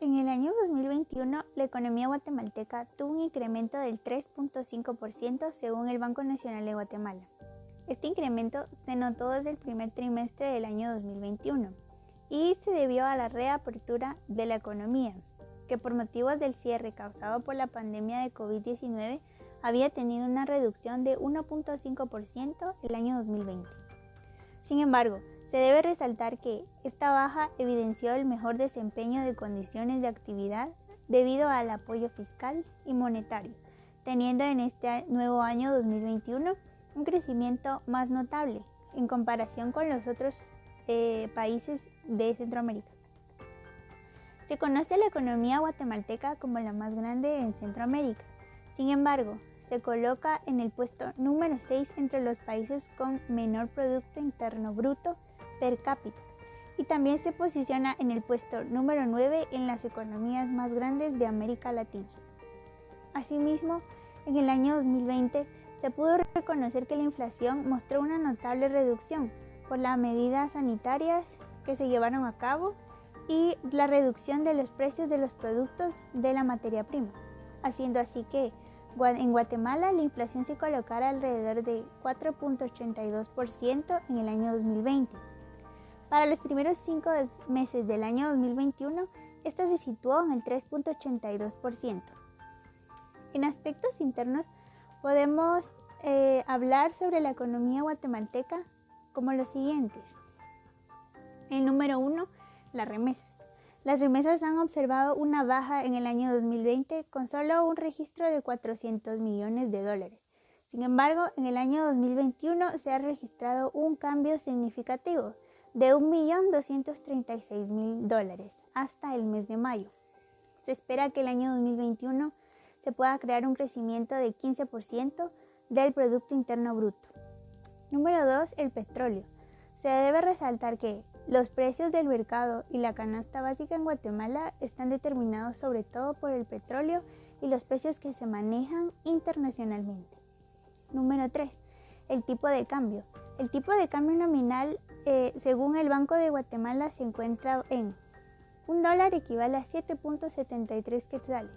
En el año 2021, la economía guatemalteca tuvo un incremento del 3.5% según el Banco Nacional de Guatemala. Este incremento se notó desde el primer trimestre del año 2021 y se debió a la reapertura de la economía, que por motivos del cierre causado por la pandemia de COVID-19 había tenido una reducción de 1.5% el año 2020. Sin embargo, se debe resaltar que esta baja evidenció el mejor desempeño de condiciones de actividad debido al apoyo fiscal y monetario, teniendo en este nuevo año 2021 un crecimiento más notable en comparación con los otros países de Centroamérica. Se conoce a la economía guatemalteca como la más grande en Centroamérica. Sin embargo, se coloca en el puesto número 6 entre los países con menor Producto Interno Bruto per cápita y también se posiciona en el puesto número 9 en las economías más grandes de América Latina. Asimismo, en el año 2020 se pudo reconocer que la inflación mostró una notable reducción por las medidas sanitarias que se llevaron a cabo y la reducción de los precios de los productos de la materia prima, haciendo así que en Guatemala la inflación se colocara alrededor de 4.82% en el año 2020. Para los primeros 5 meses del año 2021, esta se situó en el 3.82%. En aspectos internos, podemos hablar sobre la economía guatemalteca como los siguientes. El número 1, las remesas. Las remesas han observado una baja en el año 2020 con solo un registro de 400 millones de dólares. Sin embargo, en el año 2021 se ha registrado un cambio significativo de 1.236.000 dólares hasta el mes de mayo. Se espera que el año 2021 se pueda crear un crecimiento de 15% del Producto Interno Bruto. Número 2, el petróleo. Se debe resaltar que los precios del mercado y la canasta básica en Guatemala están determinados sobre todo por el petróleo y los precios que se manejan internacionalmente. Número 3, el tipo de cambio. El tipo de cambio nominal, según el Banco de Guatemala, se encuentra en $1 equivale a 7.73 quetzales.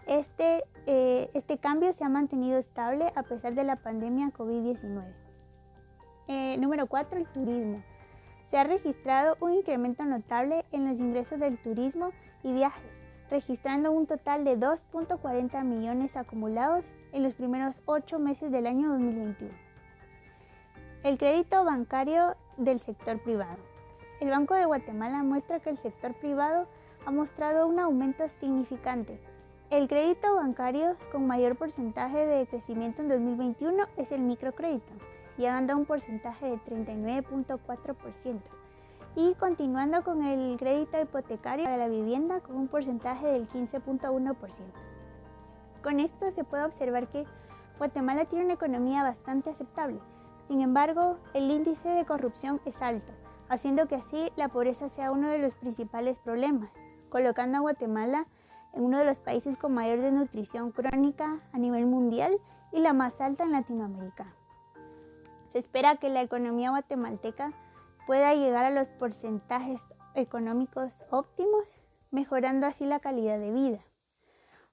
Este cambio se ha mantenido estable a pesar de la pandemia COVID-19. Número 4, el turismo. Se ha registrado un incremento notable en los ingresos del turismo y viajes, registrando un total de 2.40 millones acumulados en los primeros 8 meses del año 2021. El crédito bancario del sector privado. El Banco de Guatemala muestra que el sector privado ha mostrado un aumento significante. El crédito bancario con mayor porcentaje de crecimiento en 2021 es el microcrédito, llegando a un porcentaje de 39.4%, y continuando con el crédito hipotecario de la vivienda con un porcentaje del 15.1%. Con esto se puede observar que Guatemala tiene una economía bastante aceptable. Sin embargo, el índice de corrupción es alto, haciendo que así la pobreza sea uno de los principales problemas, colocando a Guatemala en uno de los países con mayor desnutrición crónica a nivel mundial y la más alta en Latinoamérica. Se espera que la economía guatemalteca pueda llegar a los porcentajes económicos óptimos, mejorando así la calidad de vida,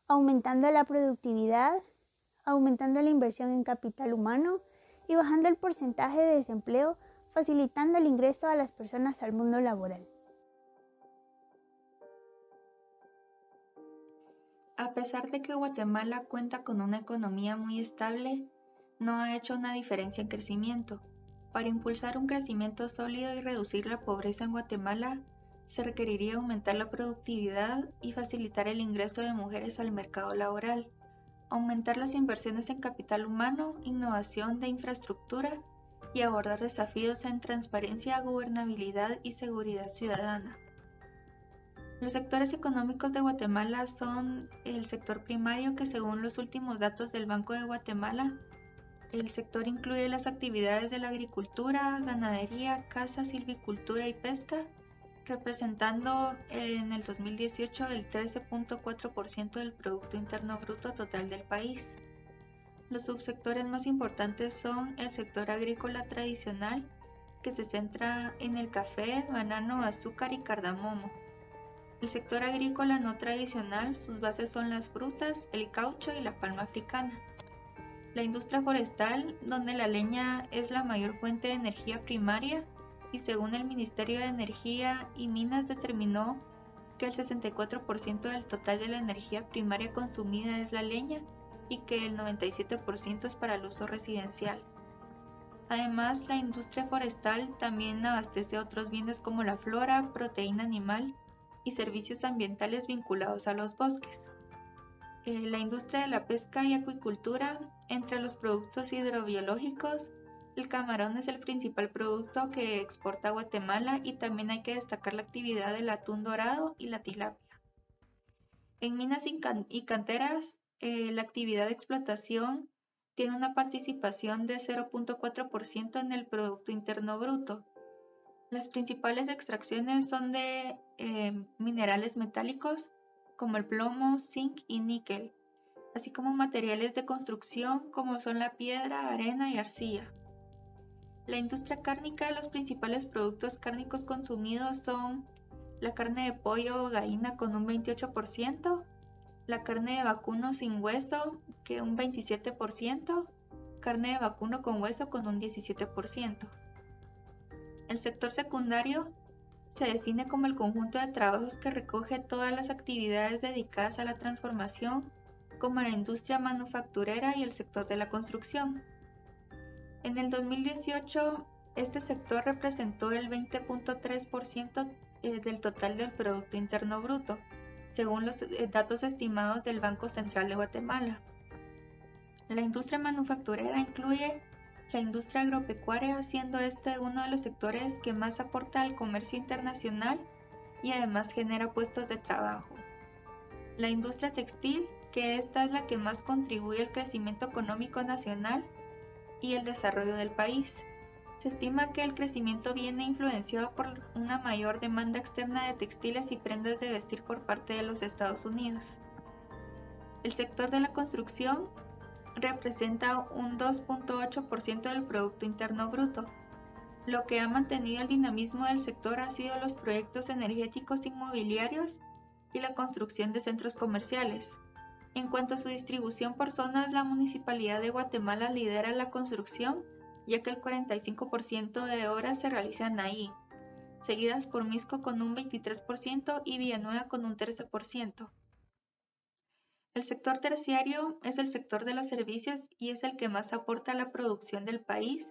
aumentando la productividad, aumentando la inversión en capital humano y bajando el porcentaje de desempleo, facilitando el ingreso a las personas al mundo laboral. A pesar de que Guatemala cuenta con una economía muy estable, no ha hecho una diferencia en crecimiento. Para impulsar un crecimiento sólido y reducir la pobreza en Guatemala, se requeriría aumentar la productividad y facilitar el ingreso de mujeres al mercado laboral, aumentar las inversiones en capital humano, innovación de infraestructura y abordar desafíos en transparencia, gobernabilidad y seguridad ciudadana. Los sectores económicos de Guatemala son el sector primario, que según los últimos datos del Banco de Guatemala, el sector incluye las actividades de la agricultura, ganadería, caza, silvicultura y pesca, representando en el 2018 el 13.4% del Producto Interno Bruto total del país. Los subsectores más importantes son el sector agrícola tradicional, que se centra en el café, banano, azúcar y cardamomo. El sector agrícola no tradicional, sus bases son las frutas, el caucho y la palma africana. La industria forestal, donde la leña es la mayor fuente de energía primaria, y según el Ministerio de Energía y Minas determinó que el 64% del total de la energía primaria consumida es la leña y que el 97% es para el uso residencial. Además, la industria forestal también abastece otros bienes como la flora, proteína animal y servicios ambientales vinculados a los bosques. La industria de la pesca y acuicultura, entre los productos hidrobiológicos, el camarón es el principal producto que exporta Guatemala y también hay que destacar la actividad del atún dorado y la tilapia. En minas y canteras, la actividad de explotación tiene una participación de 0.4% en el Producto Interno Bruto. Las principales extracciones son de minerales metálicos como el plomo, zinc y níquel, así como materiales de construcción como son la piedra, arena y arcilla. La industria cárnica, los principales productos cárnicos consumidos son la carne de pollo o gallina con un 28%, la carne de vacuno sin hueso que un 27%, carne de vacuno con hueso con un 17%. El sector secundario se define como el conjunto de trabajos que recoge todas las actividades dedicadas a la transformación, como la industria manufacturera y el sector de la construcción. En el 2018, este sector representó el 20.3% del total del Producto Interno Bruto, según los datos estimados del Banco Central de Guatemala. La industria manufacturera incluye la industria agropecuaria, siendo este uno de los sectores que más aporta al comercio internacional y además genera puestos de trabajo. La industria textil, que esta es la que más contribuye al crecimiento económico nacional y el desarrollo del país. Se estima que el crecimiento viene influenciado por una mayor demanda externa de textiles y prendas de vestir por parte de los Estados Unidos. El sector de la construcción representa un 2.8% del Producto Interno Bruto. Lo que ha mantenido el dinamismo del sector ha sido los proyectos energéticos inmobiliarios y la construcción de centros comerciales. En cuanto a su distribución por zonas, la Municipalidad de Guatemala lidera la construcción, ya que el 45% de obras se realizan ahí, seguidas por Misco con un 23% y Villanueva con un 13%. El sector terciario es el sector de los servicios y es el que más aporta a la producción del país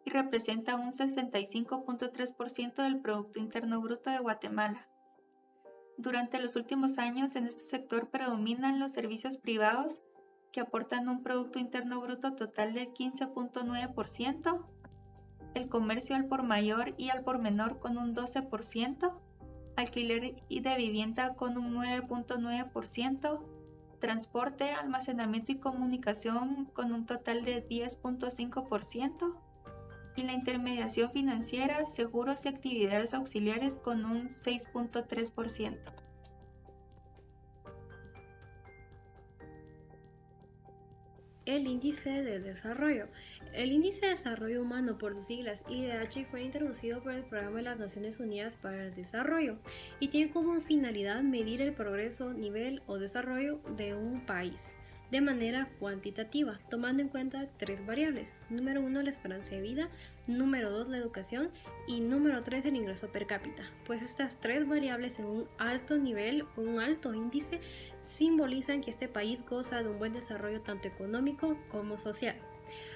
y representa un 65.3% del Producto Interno Bruto de Guatemala. Durante los últimos años en este sector predominan los servicios privados que aportan un Producto Interno Bruto total del 15.9%, el comercio al por mayor y al por menor con un 12%, alquiler y de vivienda con un 9.9%, transporte, almacenamiento y comunicación con un total de 10.5%, y la intermediación financiera, seguros y actividades auxiliares con un 6.3%. El Índice de Desarrollo. El Índice de Desarrollo Humano, por sus siglas IDH, fue introducido por el Programa de las Naciones Unidas para el Desarrollo y tiene como finalidad medir el progreso, nivel o desarrollo de un país de manera cuantitativa, tomando en cuenta tres variables. Número 1, la esperanza de vida. Número 2, la educación. Y número 3, el ingreso per cápita. Pues estas tres variables en un alto nivel o un alto índice simbolizan que este país goza de un buen desarrollo tanto económico como social.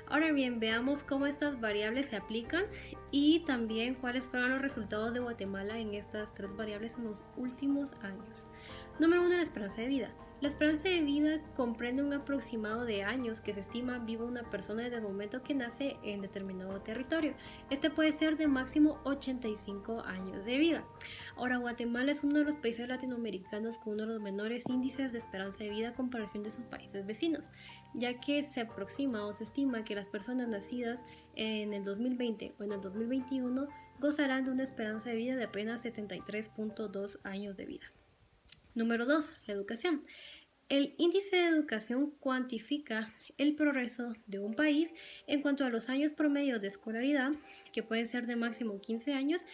Ahora bien, veamos cómo estas variables se aplican y también cuáles fueron los resultados de Guatemala en estas tres variables en los últimos años. Número 1, la esperanza de vida. La esperanza de vida comprende un aproximado de años que se estima viva una persona desde el momento que nace en determinado territorio. Este puede ser de máximo 85 años de vida. Ahora, Guatemala es uno de los países latinoamericanos con uno de los menores índices de esperanza de vida a comparación de sus países vecinos, ya que se aproxima o se estima que las personas nacidas en el 2020 o en el 2021 gozarán de una esperanza de vida de apenas 73.2 años de vida. Número 2, la educación. El índice de educación cuantifica el progreso de un país en cuanto a los años promedio de escolaridad, que pueden ser de máximo 15 años,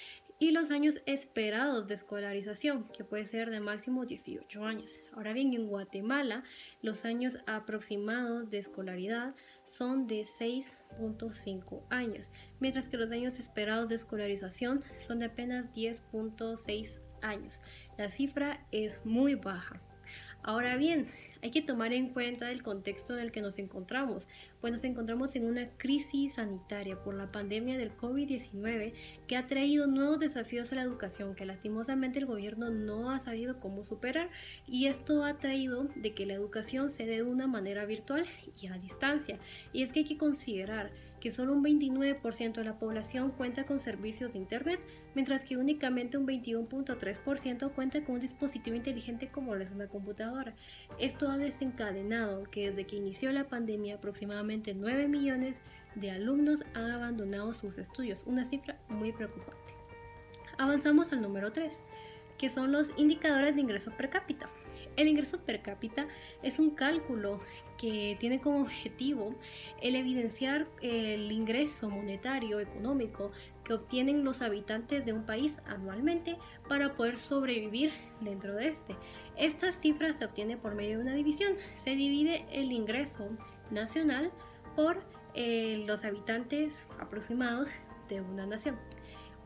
y los años esperados de escolarización, que puede ser de máximo 18 años. Ahora bien, en Guatemala, los años aproximados de escolaridad son de 6.5 años, mientras que los años esperados de escolarización son de apenas 10.6 años. La cifra es muy baja. Ahora bien, hay que tomar en cuenta el contexto en el que nos encontramos, pues nos encontramos en una crisis sanitaria por la pandemia del COVID-19 que ha traído nuevos desafíos a la educación que lastimosamente el gobierno no ha sabido cómo superar, y esto ha traído de que la educación se dé de una manera virtual y a distancia. Y es que hay que considerar que solo un 29% de la población cuenta con servicios de Internet, mientras que únicamente un 21.3% cuenta con un dispositivo inteligente como lo es una computadora. Esto ha desencadenado que desde que inició la pandemia aproximadamente 9 millones de alumnos han abandonado sus estudios, una cifra muy preocupante. Avanzamos al número 3, que son los indicadores de ingreso per cápita. El ingreso per cápita es un cálculo que tiene como objetivo el evidenciar el ingreso monetario económico que obtienen los habitantes de un país anualmente para poder sobrevivir dentro de este. Esta cifra se obtiene por medio de una división. Se divide el ingreso nacional por los habitantes aproximados de una nación.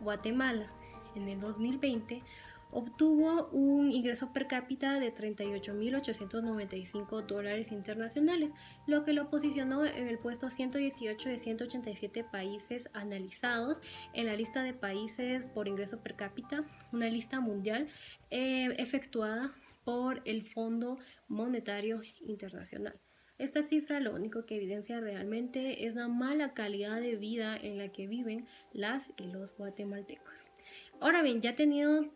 Guatemala en el 2020 obtuvo un ingreso per cápita de $38.895 internacionales, lo que lo posicionó en el puesto 118 de 187 países analizados en la lista de países por ingreso per cápita, una lista mundial efectuada por el Fondo Monetario Internacional. Esta cifra lo único que evidencia realmente es la mala calidad de vida en la que viven las y los guatemaltecos. Ahora bien, ya tenemos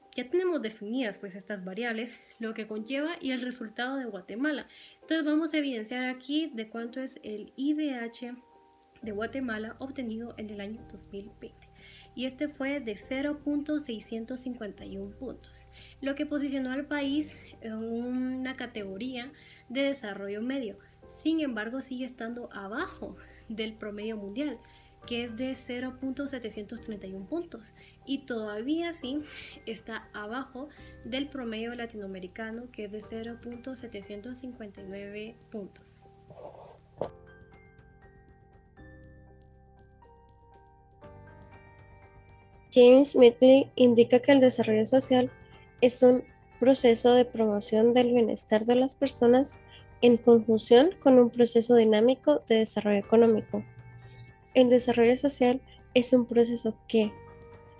definidas pues estas variables, lo que conlleva y el resultado de Guatemala. Entonces vamos a evidenciar aquí de cuánto es el IDH de Guatemala obtenido en el año 2020. Y este fue de 0.651 puntos, lo que posicionó al país en una categoría de desarrollo medio. Sin embargo, sigue estando abajo del promedio mundial, que es de 0.731 puntos, y todavía sí está abajo del promedio latinoamericano, que es de 0.759 puntos. James Medley indica que el desarrollo social es un proceso de promoción del bienestar de las personas en conjunción con un proceso dinámico de desarrollo económico. El desarrollo social es un proceso que,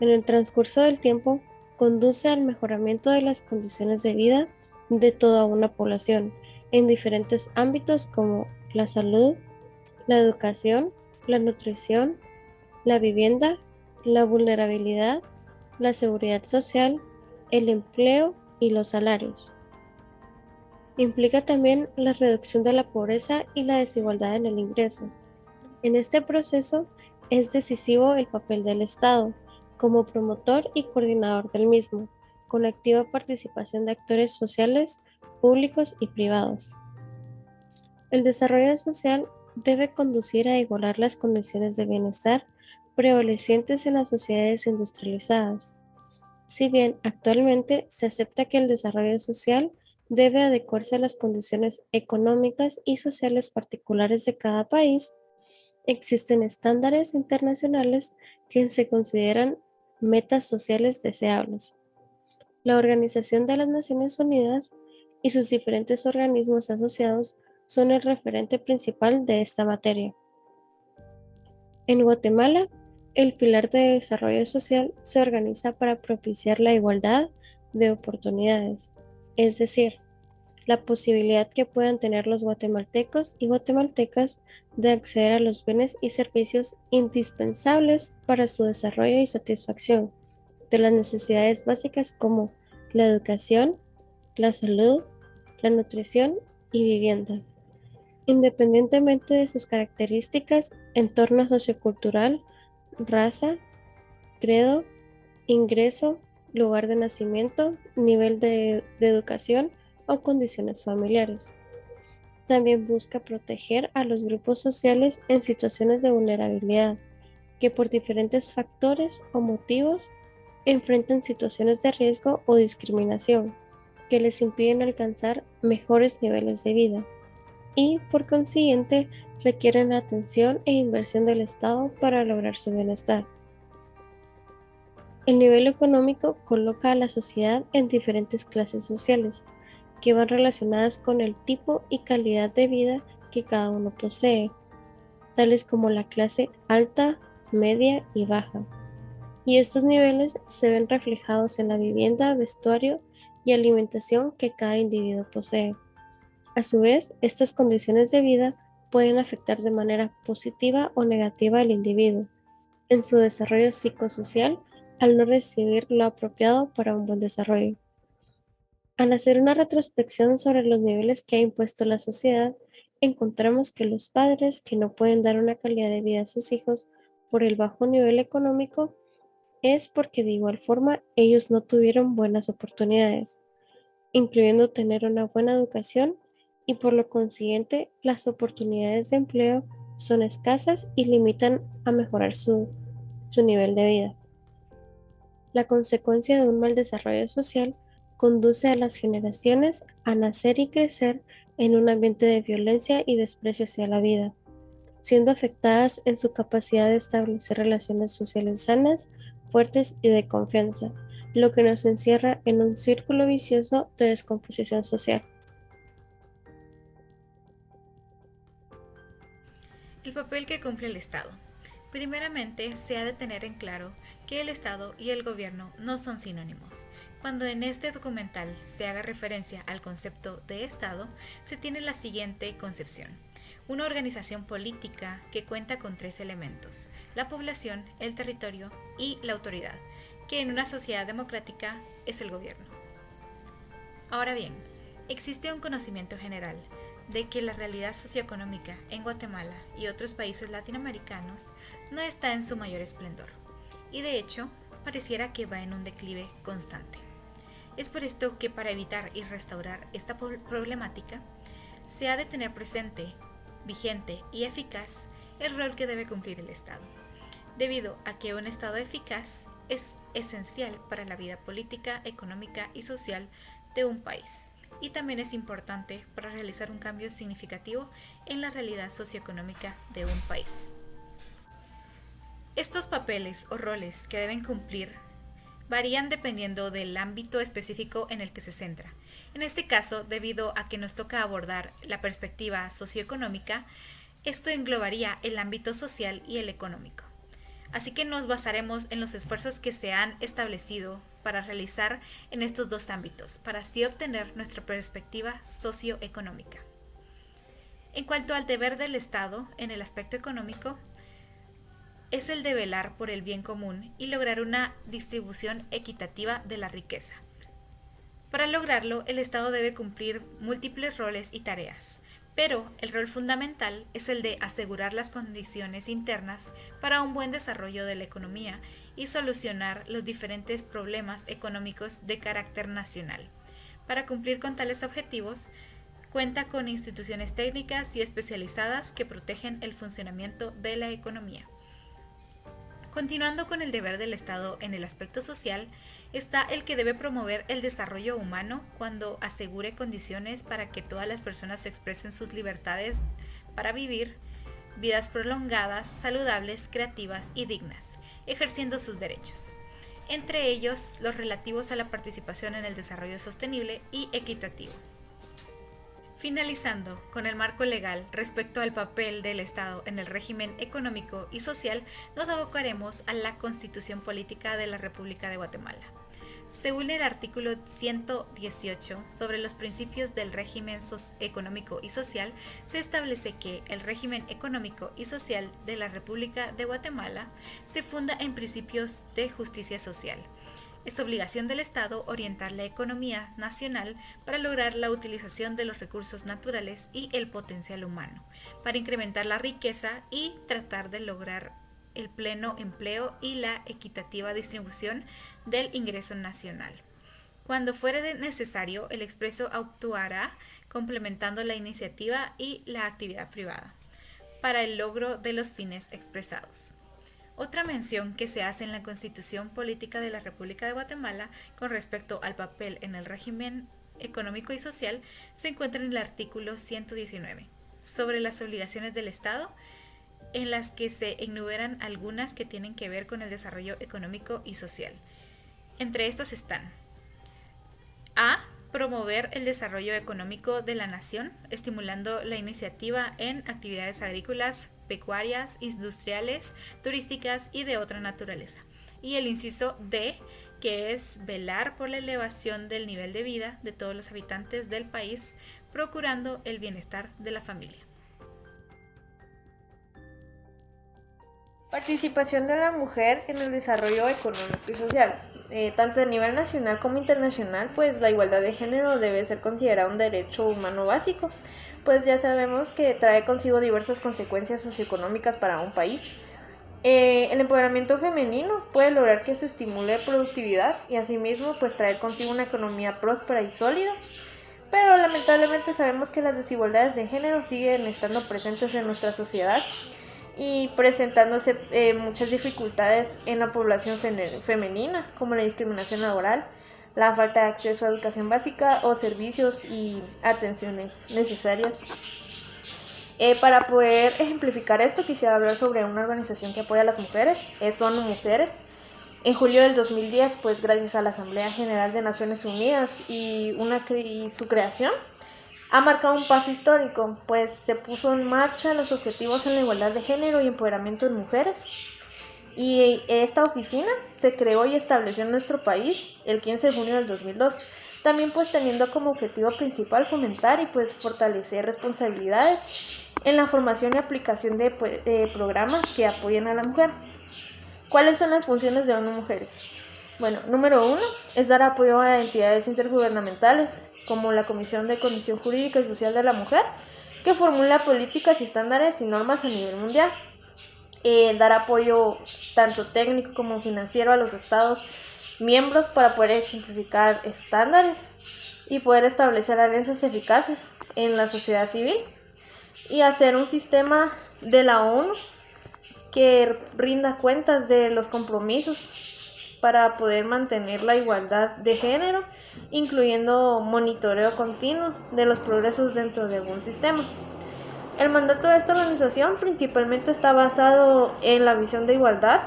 en el transcurso del tiempo, conduce al mejoramiento de las condiciones de vida de toda una población en diferentes ámbitos como la salud, la educación, la nutrición, la vivienda, la vulnerabilidad, la seguridad social, el empleo y los salarios. Implica también la reducción de la pobreza y la desigualdad en el ingreso. En este proceso es decisivo el papel del Estado como promotor y coordinador del mismo, con activa participación de actores sociales, públicos y privados. El desarrollo social debe conducir a igualar las condiciones de bienestar prevalecientes en las sociedades industrializadas. Si bien actualmente se acepta que el desarrollo social debe adecuarse a las condiciones económicas y sociales particulares de cada país, existen estándares internacionales que se consideran metas sociales deseables. La Organización de las Naciones Unidas y sus diferentes organismos asociados son el referente principal de esta materia. En Guatemala, el pilar de desarrollo social se organiza para propiciar la igualdad de oportunidades, es decir, la posibilidad que puedan tener los guatemaltecos y guatemaltecas de acceder a los bienes y servicios indispensables para su desarrollo y satisfacción de las necesidades básicas como la educación, la salud, la nutrición y vivienda, independientemente de sus características, entorno sociocultural, raza, credo, ingreso, lugar de nacimiento, nivel de educación o condiciones familiares. También busca proteger a los grupos sociales en situaciones de vulnerabilidad que por diferentes factores o motivos enfrentan situaciones de riesgo o discriminación que les impiden alcanzar mejores niveles de vida y, por consiguiente, requieren atención e inversión del Estado para lograr su bienestar. El nivel económico coloca a la sociedad en diferentes clases sociales, que van relacionadas con el tipo y calidad de vida que cada uno posee, tales como la clase alta, media y baja. Y estos niveles se ven reflejados en la vivienda, vestuario y alimentación que cada individuo posee. A su vez, estas condiciones de vida pueden afectar de manera positiva o negativa al individuo en su desarrollo psicosocial al no recibir lo apropiado para un buen desarrollo. Al hacer una retrospección sobre los niveles que ha impuesto la sociedad, encontramos que los padres que no pueden dar una calidad de vida a sus hijos por el bajo nivel económico es porque de igual forma ellos no tuvieron buenas oportunidades, incluyendo tener una buena educación y por lo consiguiente las oportunidades de empleo son escasas y limitan a mejorar su nivel de vida. La consecuencia de un mal desarrollo social conduce a las generaciones a nacer y crecer en un ambiente de violencia y desprecio hacia la vida, siendo afectadas en su capacidad de establecer relaciones sociales sanas, fuertes y de confianza, lo que nos encierra en un círculo vicioso de descomposición social. El papel que cumple el Estado. Primeramente, se ha de tener en claro que el Estado y el gobierno no son sinónimos. Cuando en este documental se haga referencia al concepto de Estado, se tiene la siguiente concepción: una organización política que cuenta con 3 elementos: la población, el territorio y la autoridad, que en una sociedad democrática es el gobierno. Ahora bien, existe un conocimiento general de que la realidad socioeconómica en Guatemala y otros países latinoamericanos no está en su mayor esplendor, y de hecho pareciera que va en un declive constante. Es por esto que para evitar y restaurar esta problemática, se ha de tener presente, vigente y eficaz el rol que debe cumplir el Estado, debido a que un Estado eficaz es esencial para la vida política, económica y social de un país, y también es importante para realizar un cambio significativo en la realidad socioeconómica de un país. Estos papeles o roles que deben cumplir varían dependiendo del ámbito específico en el que se centra. En este caso, debido a que nos toca abordar la perspectiva socioeconómica, esto englobaría el ámbito social y el económico. Así que nos basaremos en los esfuerzos que se han establecido para realizar en estos dos ámbitos, para así obtener nuestra perspectiva socioeconómica. En cuanto al deber del Estado en el aspecto económico, es el de velar por el bien común y lograr una distribución equitativa de la riqueza. Para lograrlo, el Estado debe cumplir múltiples roles y tareas, pero el rol fundamental es el de asegurar las condiciones internas para un buen desarrollo de la economía y solucionar los diferentes problemas económicos de carácter nacional. Para cumplir con tales objetivos, cuenta con instituciones técnicas y especializadas que protegen el funcionamiento de la economía. Continuando con el deber del Estado en el aspecto social, está el que debe promover el desarrollo humano cuando asegure condiciones para que todas las personas expresen sus libertades para vivir vidas prolongadas, saludables, creativas y dignas, ejerciendo sus derechos, entre ellos los relativos a la participación en el desarrollo sostenible y equitativo. Finalizando con el marco legal respecto al papel del Estado en el régimen económico y social, nos abocaremos a la Constitución Política de la República de Guatemala. Según el artículo 118 sobre los principios del régimen económico y social, se establece que el régimen económico y social de la República de Guatemala se funda en principios de justicia social. Es obligación del Estado orientar la economía nacional para lograr la utilización de los recursos naturales y el potencial humano, para incrementar la riqueza y tratar de lograr el pleno empleo y la equitativa distribución del ingreso nacional. Cuando fuere necesario, el expreso actuará complementando la iniciativa y la actividad privada para el logro de los fines expresados. Otra mención que se hace en la Constitución Política de la República de Guatemala con respecto al papel en el régimen económico y social se encuentra en el artículo 119, sobre las obligaciones del Estado, en las que se enumeran algunas que tienen que ver con el desarrollo económico y social. Entre estos están: A. Promover el desarrollo económico de la nación, estimulando la iniciativa en actividades agrícolas, pecuarias, industriales, turísticas y de otra naturaleza. Y el inciso D, que es velar por la elevación del nivel de vida de todos los habitantes del país, procurando el bienestar de la familia. Participación de la mujer en el desarrollo económico y social. Tanto a nivel nacional como internacional, pues la igualdad de género debe ser considerada un derecho humano básico, pues ya sabemos que trae consigo diversas consecuencias socioeconómicas para un país. El empoderamiento femenino puede lograr que se estimule productividad y asimismo pues traer consigo una economía próspera y sólida, pero lamentablemente sabemos que las desigualdades de género siguen estando presentes en nuestra sociedad y presentándose muchas dificultades en la población femenina, como la discriminación laboral, la falta de acceso a educación básica o servicios y atenciones necesarias. Para poder ejemplificar esto, quisiera hablar sobre una organización que apoya a las mujeres, ONU Mujeres. En julio del 2010, pues gracias a la Asamblea General de Naciones Unidas y su creación, ha marcado un paso histórico, pues se puso en marcha los objetivos en la igualdad de género y empoderamiento de mujeres. Y esta oficina se creó y estableció en nuestro país el 15 de junio del 2002, también pues teniendo como objetivo principal fomentar y pues fortalecer responsabilidades en la formación y aplicación de programas que apoyen a la mujer. ¿Cuáles son las funciones de ONU Mujeres? Bueno, número 1 es dar apoyo a entidades intergubernamentales, como la Comisión de Condición Jurídica y Social de la Mujer, que formula políticas y estándares y normas a nivel mundial. Dar apoyo tanto técnico como financiero a los estados miembros para poder ejemplificar estándares y poder establecer alianzas eficaces en la sociedad civil y hacer un sistema de la ONU que rinda cuentas de los compromisos para poder mantener la igualdad de género, incluyendo monitoreo continuo de los progresos dentro de un sistema. El mandato de esta organización principalmente está basado en la visión de igualdad,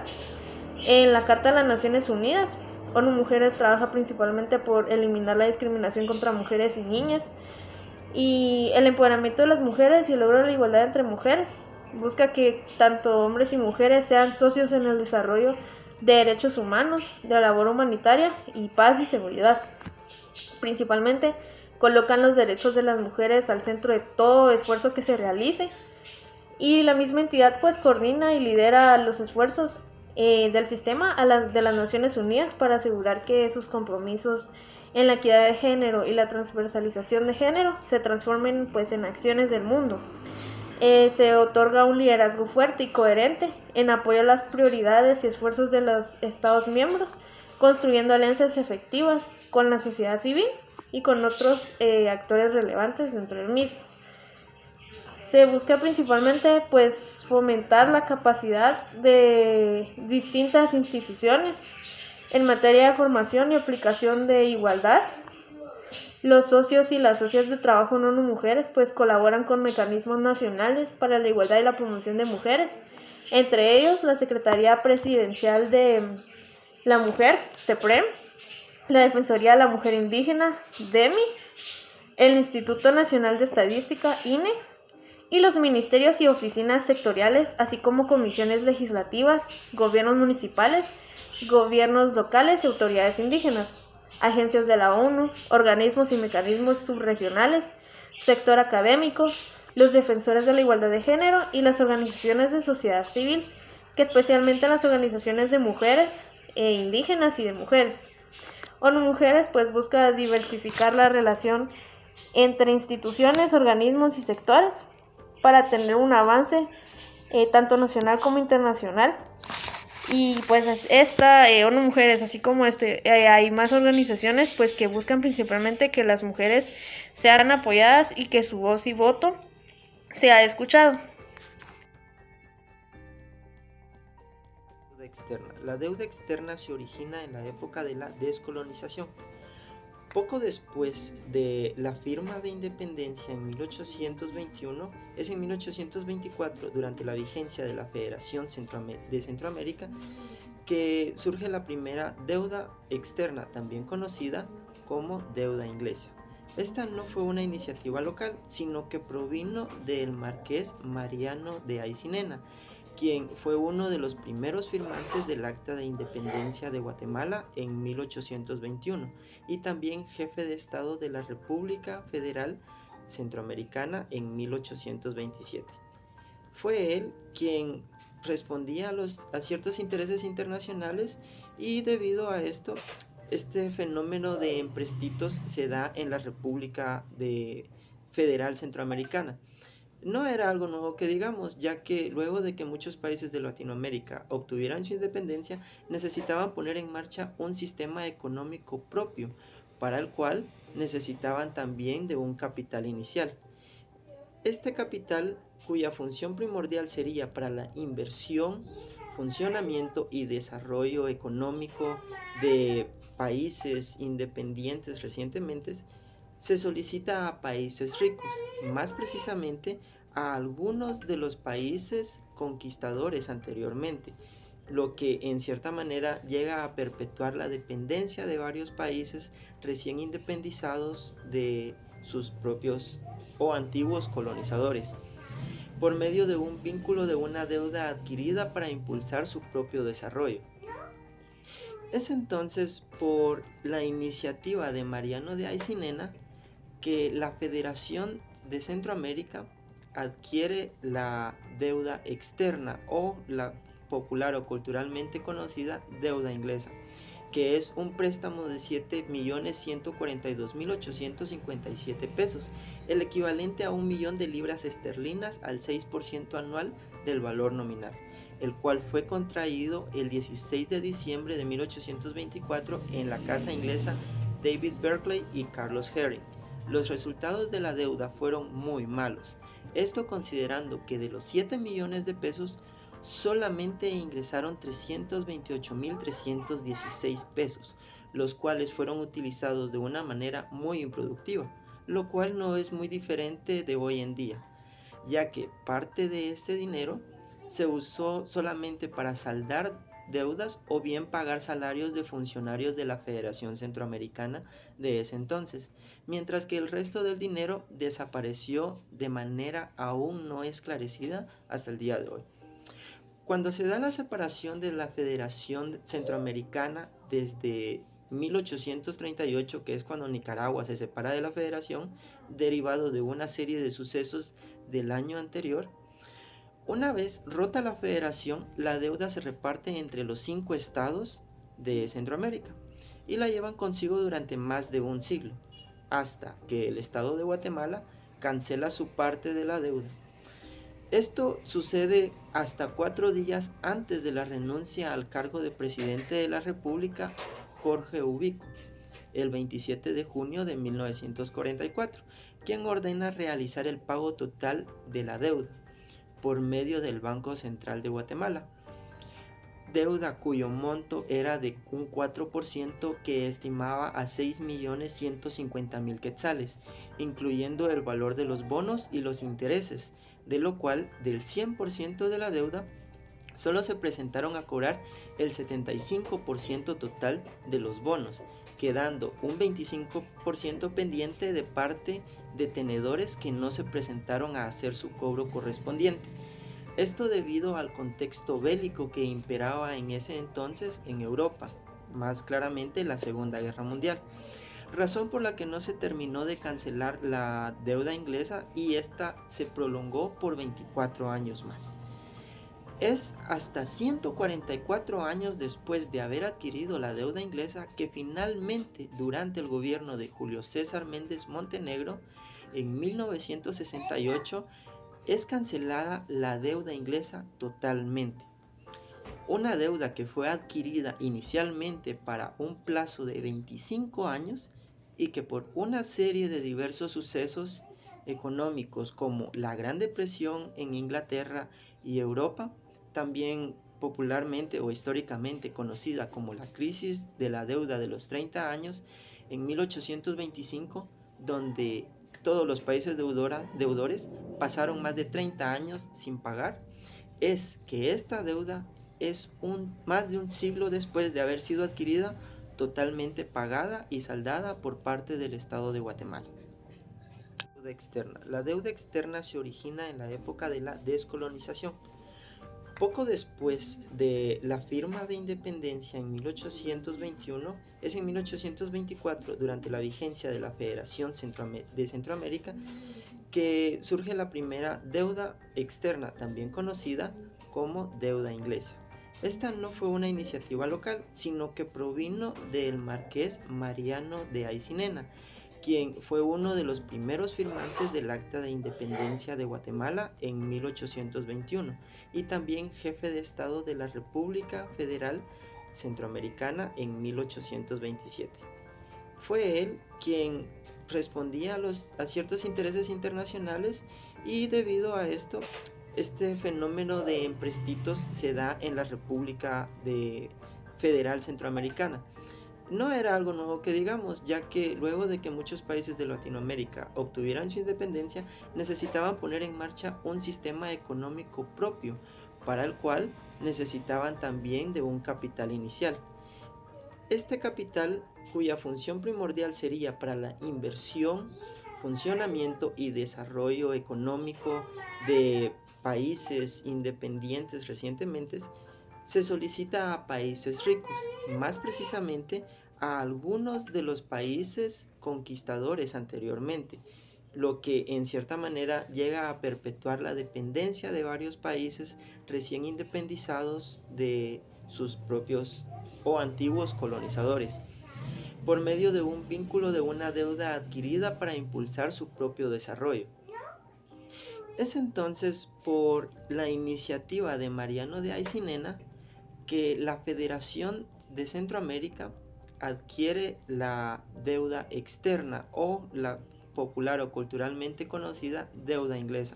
en la Carta de las Naciones Unidas. ONU Mujeres trabaja principalmente por eliminar la discriminación contra mujeres y niñas y el empoderamiento de las mujeres y el logro de la igualdad entre mujeres. Busca que tanto hombres y mujeres sean socios en el desarrollo de derechos humanos, de la labor humanitaria y paz y seguridad. Principalmente colocan los derechos de las mujeres al centro de todo esfuerzo que se realice y la misma entidad pues coordina y lidera los esfuerzos del sistema de las Naciones Unidas para asegurar que sus compromisos en la equidad de género y la transversalización de género se transformen pues en acciones del mundo. Se otorga un liderazgo fuerte y coherente en apoyo a las prioridades y esfuerzos de los Estados miembros, construyendo alianzas efectivas con la sociedad civil y con otros actores relevantes dentro del mismo. Se busca principalmente pues fomentar la capacidad de distintas instituciones en materia de formación y aplicación de igualdad. Los socios y las socias de trabajo en ONU Mujeres pues colaboran con mecanismos nacionales para la igualdad y la promoción de mujeres, entre ellos la Secretaría Presidencial de la Mujer, CEPREM, la Defensoría de la Mujer Indígena, DEMI, el Instituto Nacional de Estadística, INE, y los ministerios y oficinas sectoriales, así como comisiones legislativas, gobiernos municipales, gobiernos locales y autoridades indígenas, agencias de la ONU, organismos y mecanismos subregionales, sector académico, los defensores de la igualdad de género y las organizaciones de sociedad civil, que especialmente las organizaciones de mujeres indígenas y de mujeres. ONU Mujeres pues busca diversificar la relación entre instituciones, organismos y sectores para tener un avance tanto nacional como internacional. Y pues esta ONU Mujeres, así como hay más organizaciones pues que buscan principalmente que las mujeres sean apoyadas y que su voz y voto sea escuchado. deuda externa. La deuda externa se origina en la época de la descolonización. Poco después de la firma de independencia en 1821, es en 1824, durante la vigencia de la Federación de Centroamérica, que surge la primera deuda externa, también conocida como deuda inglesa. Esta no fue una iniciativa local, sino que provino del marqués Mariano de Aycinena, quien fue uno de los primeros firmantes del Acta de Independencia de Guatemala en 1821 y también jefe de Estado de la República Federal Centroamericana en 1827. Fue él quien respondía a ciertos intereses internacionales y debido a esto, este fenómeno de emprestitos se da en la República Federal Centroamericana. No era algo nuevo que digamos, ya que luego de que muchos países de Latinoamérica obtuvieran su independencia, necesitaban poner en marcha un sistema económico propio, para el cual necesitaban también de un capital inicial. Este capital, cuya función primordial sería para la inversión, funcionamiento y desarrollo económico de países independientes recientemente, se solicita a países ricos, más precisamente a algunos de los países conquistadores anteriormente, lo que en cierta manera llega a perpetuar la dependencia de varios países recién independizados de sus propios o antiguos colonizadores, por medio de un vínculo de una deuda adquirida para impulsar su propio desarrollo. Es entonces por la iniciativa de Mariano de Aycinena que la Federación de Centroamérica adquiere la deuda externa o la popular o culturalmente conocida deuda inglesa, que es un préstamo de 7.142.857 pesos, el equivalente a 1 millón de libras esterlinas al 6% anual del valor nominal, el cual fue contraído el 16 de diciembre de 1824 en la casa inglesa David Berkeley y Carlos Herring. Los resultados de la deuda fueron muy malos, esto considerando que de los 7 millones de pesos solamente ingresaron 328.316 pesos, los cuales fueron utilizados de una manera muy improductiva, lo cual no es muy diferente de hoy en día, ya que parte de este dinero se usó solamente para saldar deudas o bien pagar salarios de funcionarios de la Federación Centroamericana de ese entonces, mientras que el resto del dinero desapareció de manera aún no esclarecida hasta el día de hoy. Cuando se da la separación de la Federación Centroamericana desde 1838, que es cuando Nicaragua se separa de la Federación, derivado de una serie de sucesos del año anterior, una vez rota la federación, la deuda se reparte entre los 5 estados de Centroamérica y la llevan consigo durante más de un siglo, hasta que el estado de Guatemala cancela su parte de la deuda. Esto sucede hasta 4 días antes de la renuncia al cargo de presidente de la República, Jorge Ubico, el 27 de junio de 1944, quien ordena realizar el pago total de la deuda por medio del Banco Central de Guatemala, deuda cuyo monto era de un 4% que estimaba a 6.150.000 quetzales, incluyendo el valor de los bonos y los intereses, de lo cual del 100% de la deuda solo se presentaron a cobrar el 75% total de los bonos, quedando un 25% pendiente de parte de tenedores que no se presentaron a hacer su cobro correspondiente. Esto debido al contexto bélico que imperaba en ese entonces en Europa, más claramente la Segunda Guerra Mundial, razón por la que no se terminó de cancelar la deuda inglesa y esta se prolongó por 24 años más. Es hasta 144 años después de haber adquirido la deuda inglesa que finalmente, durante el gobierno de Julio César Méndez Montenegro, en 1968, es cancelada la deuda inglesa totalmente. Una deuda que fue adquirida inicialmente para un plazo de 25 años y que por una serie de diversos sucesos económicos como la Gran Depresión en Inglaterra y Europa, también popularmente o históricamente conocida como la crisis de la deuda de los 30 años en 1825, donde todos los países deudores pasaron más de 30 años sin pagar, es que esta deuda es más de un siglo después de haber sido adquirida, totalmente pagada y saldada por parte del Estado de Guatemala. Deuda externa. La deuda externa se origina en la época de la descolonización. Poco después de la firma de independencia en 1821, es en 1824, durante la vigencia de la Federación de Centroamérica, que surge la primera deuda externa, también conocida como deuda inglesa. Esta no fue una iniciativa local, sino que provino del marqués Mariano de Aycinena, quien fue uno de los primeros firmantes del Acta de Independencia de Guatemala en 1821 y también jefe de Estado de la República Federal Centroamericana en 1827. Fue él quien respondía a ciertos intereses internacionales, y debido a esto, este fenómeno de empréstitos se da en la República Federal Centroamericana. No era algo nuevo que digamos, ya que luego de que muchos países de Latinoamérica obtuvieran su independencia, necesitaban poner en marcha un sistema económico propio, para el cual necesitaban también de un capital inicial. Este capital, cuya función primordial sería para la inversión, funcionamiento y desarrollo económico de países independientes recientemente, se solicita a países ricos, más precisamente a algunos de los países conquistadores anteriormente, lo que en cierta manera llega a perpetuar la dependencia de varios países recién independizados de sus propios o antiguos colonizadores, por medio de un vínculo de una deuda adquirida para impulsar su propio desarrollo. Es entonces por la iniciativa de Mariano de Aycinena que la Federación de Centroamérica adquiere la deuda externa, o la popular o culturalmente conocida deuda inglesa,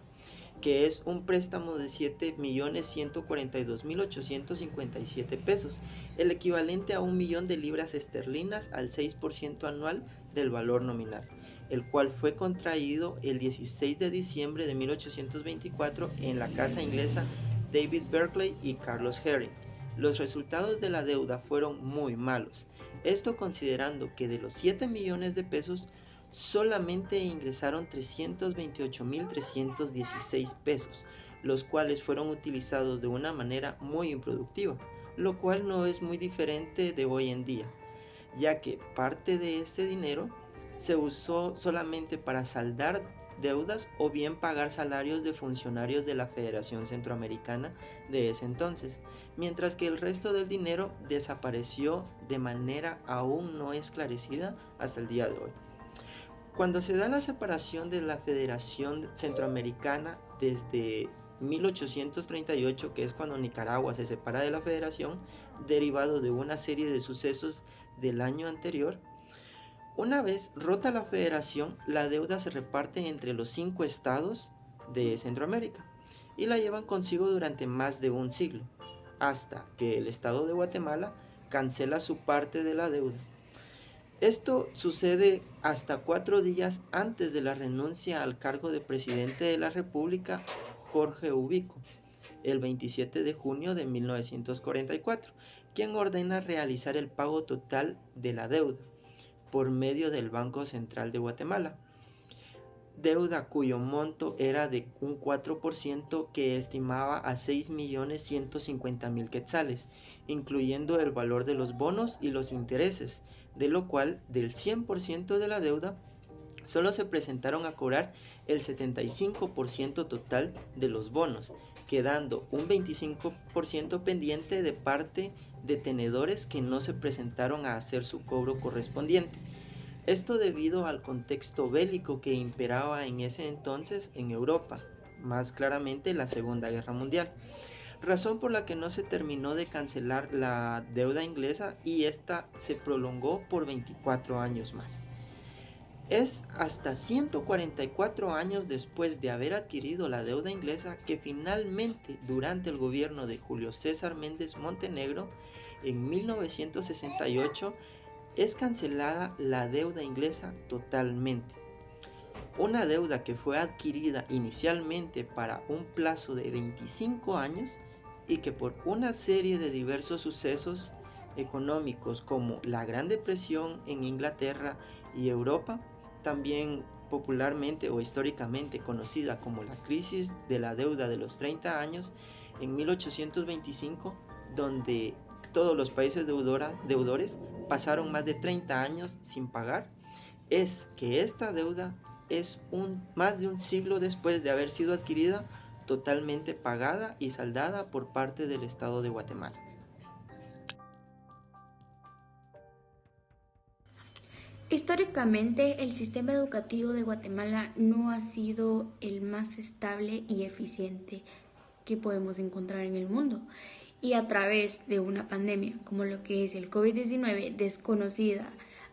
que es un préstamo de 7.142.857 pesos, el equivalente a 1 millón de libras esterlinas al 6% anual del valor nominal, el cual fue contraído el 16 de diciembre de 1824 en la casa inglesa David Berkeley y Carlos Herring. Los resultados de la deuda fueron muy malos, esto considerando que de los 7 millones de pesos solamente ingresaron 328.316 pesos, los cuales fueron utilizados de una manera muy improductiva, lo cual no es muy diferente de hoy en día, ya que parte de este dinero se usó solamente para saldar deudas o bien pagar salarios de funcionarios de la Federación Centroamericana de ese entonces, mientras que el resto del dinero desapareció de manera aún no esclarecida hasta el día de hoy. Cuando se da la separación de la Federación Centroamericana desde 1838, que es cuando Nicaragua se separa de la Federación, derivado de una serie de sucesos del año anterior, una vez rota la federación, la deuda se reparte entre los 5 estados de Centroamérica y la llevan consigo durante más de un siglo, hasta que el estado de Guatemala cancela su parte de la deuda. Esto sucede hasta 4 días antes de la renuncia al cargo de presidente de la República, Jorge Ubico, el 27 de junio de 1944, quien ordena realizar el pago total de la deuda por medio del Banco Central de Guatemala, deuda cuyo monto era de un 4% que estimaba a 6.150.000 quetzales, incluyendo el valor de los bonos y los intereses, de lo cual del 100% de la deuda solo se presentaron a cobrar el 75% total de los bonos, quedando un 25% pendiente de parte de tenedores que no se presentaron a hacer su cobro correspondiente. Esto debido al contexto bélico que imperaba en ese entonces en Europa, más claramente la Segunda Guerra Mundial, razón por la que no se terminó de cancelar la deuda inglesa y esta se prolongó por 24 años más. Es hasta 144 años después de haber adquirido la deuda inglesa que finalmente, durante el gobierno de Julio César Méndez Montenegro, en 1968, es cancelada la deuda inglesa totalmente. Una deuda que fue adquirida inicialmente para un plazo de 25 años y que por una serie de diversos sucesos económicos como la Gran Depresión en Inglaterra y Europa, también popularmente o históricamente conocida como la crisis de la deuda de los 30 años en 1825, donde todos los países deudores pasaron más de 30 años sin pagar, es que esta deuda es más de un siglo después de haber sido adquirida, totalmente pagada y saldada por parte del Estado de Guatemala. Históricamente, el sistema educativo de Guatemala no ha sido el más estable y eficiente que podemos encontrar en el mundo. Y a través de una pandemia como lo que es el COVID-19 desconocida,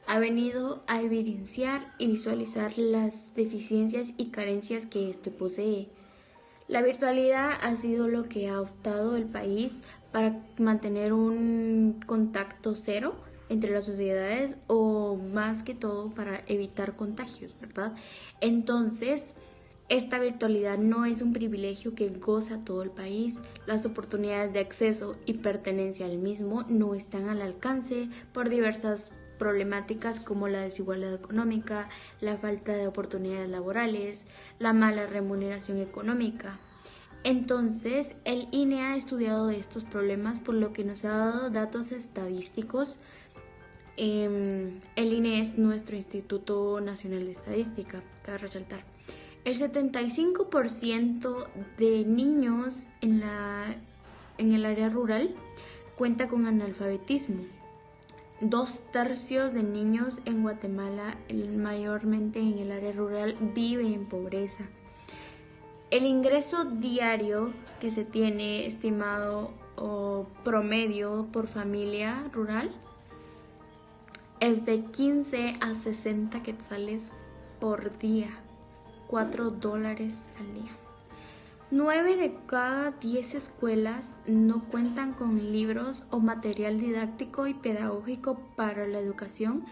ha venido a evidenciar y visualizar las deficiencias y carencias que éste posee. La virtualidad ha sido lo que ha optado el país para mantener un contacto cero entre las sociedades, o más que todo para evitar contagios, ¿verdad? Entonces, esta virtualidad no es un privilegio que goza todo el país. Las oportunidades de acceso y pertenencia al mismo no están al alcance por diversas problemáticas como la desigualdad económica, la falta de oportunidades laborales, la mala remuneración económica. Entonces, el INE ha estudiado estos problemas, por lo que nos ha dado datos estadísticos. El INE es nuestro Instituto Nacional de Estadística, cabe resaltar. El 75% de niños en el área rural cuenta con analfabetismo. 2/3 de niños en Guatemala, mayormente en el área rural, viven en pobreza. El ingreso diario que se tiene estimado o promedio por familia rural es de 15 a 60 quetzales por día, $4 al día. 9 de cada 10 escuelas no cuentan con libros o material didáctico y pedagógico para la educación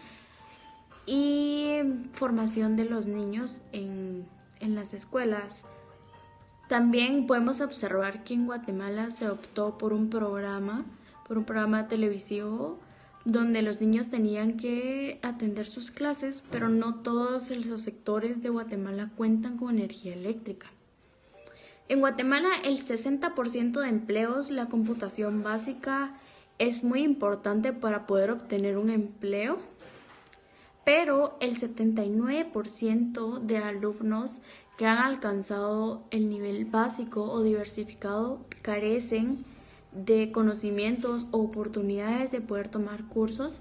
y formación de los niños en las escuelas. También podemos observar que en Guatemala se optó por un programa televisivo donde los niños tenían que atender sus clases, pero no todos los sectores de Guatemala cuentan con energía eléctrica. En Guatemala, el 60% de empleos, la computación básica es muy importante para poder obtener un empleo, pero el 79% de alumnos que han alcanzado el nivel básico o diversificado carecen de conocimientos o oportunidades de poder tomar cursos.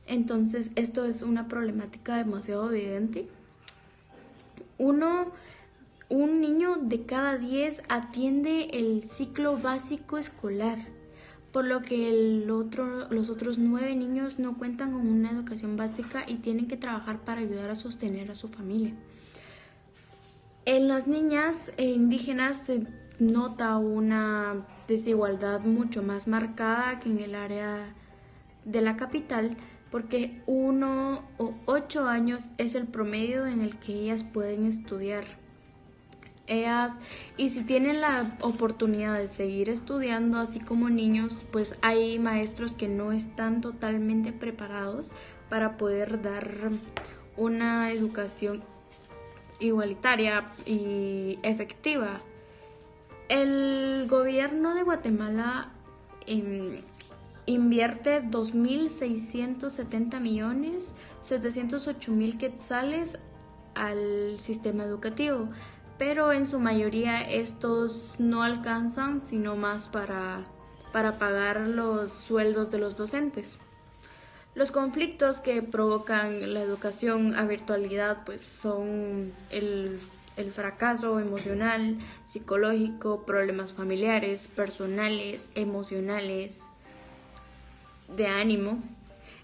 Entonces, esto es una problemática demasiado evidente. Un niño de cada 10 atiende el ciclo básico escolar, por lo que los otros 9 niños no cuentan con una educación básica y tienen que trabajar para ayudar a sostener a su familia. En las niñas indígenas se nota una desigualdad mucho más marcada que en el área de la capital, porque 1 o 8 años es el promedio en el que ellas pueden estudiar. Y si tienen la oportunidad de seguir estudiando, así como niños, pues hay maestros que no están totalmente preparados para poder dar una educación igualitaria y efectiva. El gobierno de Guatemala invierte 2.670.708.000 quetzales al sistema educativo, pero en su mayoría estos no alcanzan sino más para pagar los sueldos de los docentes. Los conflictos que provocan la educación a virtualidad pues son el fracaso emocional, psicológico, problemas familiares, personales, emocionales, de ánimo.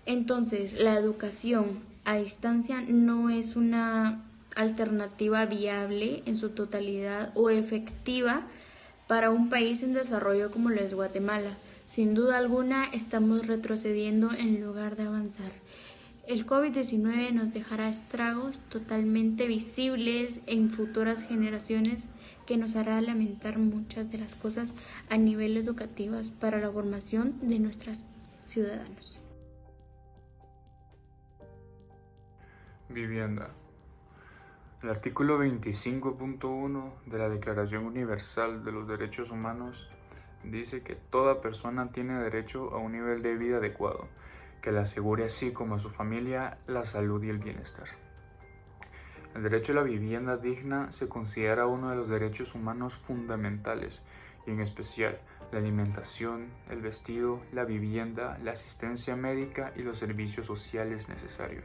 Entonces, la educación a distancia no es una alternativa viable en su totalidad o efectiva para un país en desarrollo como lo es Guatemala. Sin duda alguna estamos retrocediendo en lugar de avanzar. El COVID-19 nos dejará estragos totalmente visibles en futuras generaciones que nos hará lamentar muchas de las cosas a nivel educativo para la formación de nuestros ciudadanos. Vivienda. El artículo 25.1 de la Declaración Universal de los Derechos Humanos dice que toda persona tiene derecho a un nivel de vida adecuado, que le asegure así como a su familia la salud y el bienestar. El derecho a la vivienda digna se considera uno de los derechos humanos fundamentales, y en especial la alimentación, el vestido, la vivienda, la asistencia médica y los servicios sociales necesarios.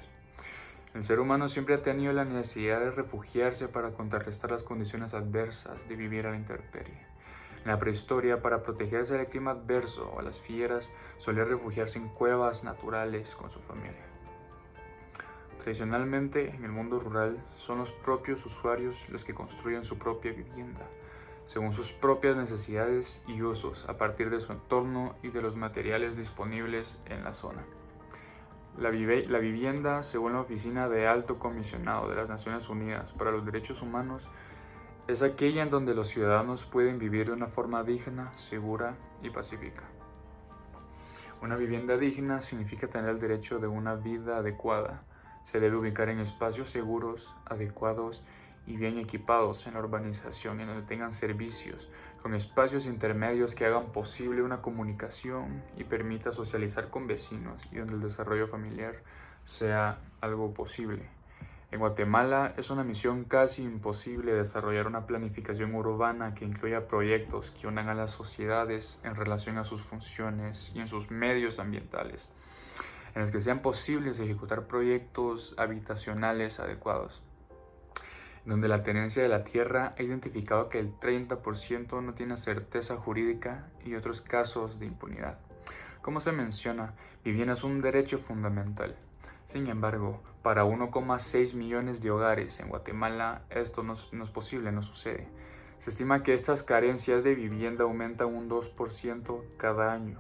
El ser humano siempre ha tenido la necesidad de refugiarse para contrarrestar las condiciones adversas de vivir a la intemperie. En la prehistoria, para protegerse del clima adverso o a las fieras, solía refugiarse en cuevas naturales con su familia. Tradicionalmente, en el mundo rural, son los propios usuarios los que construyen su propia vivienda, según sus propias necesidades y usos, a partir de su entorno y de los materiales disponibles en la zona. La vivienda, según la Oficina de Alto Comisionado de las Naciones Unidas para los Derechos Humanos, es aquella en donde los ciudadanos pueden vivir de una forma digna, segura y pacífica. Una vivienda digna significa tener el derecho de una vida adecuada. Se debe ubicar en espacios seguros, adecuados y bien equipados en la urbanización, en donde tengan servicios, con espacios intermedios que hagan posible una comunicación y permita socializar con vecinos, y donde el desarrollo familiar sea algo posible. En Guatemala es una misión casi imposible desarrollar una planificación urbana que incluya proyectos que unan a las sociedades en relación a sus funciones y en sus medios ambientales, en los que sean posibles ejecutar proyectos habitacionales adecuados, donde la tenencia de la tierra ha identificado que el 30% no tiene certeza jurídica y otros casos de impunidad. Como se menciona, vivienda es un derecho fundamental. Sin embargo, para 1,6 millones de hogares en Guatemala esto no es posible, no sucede. Se estima que estas carencias de vivienda aumentan un 2% cada año,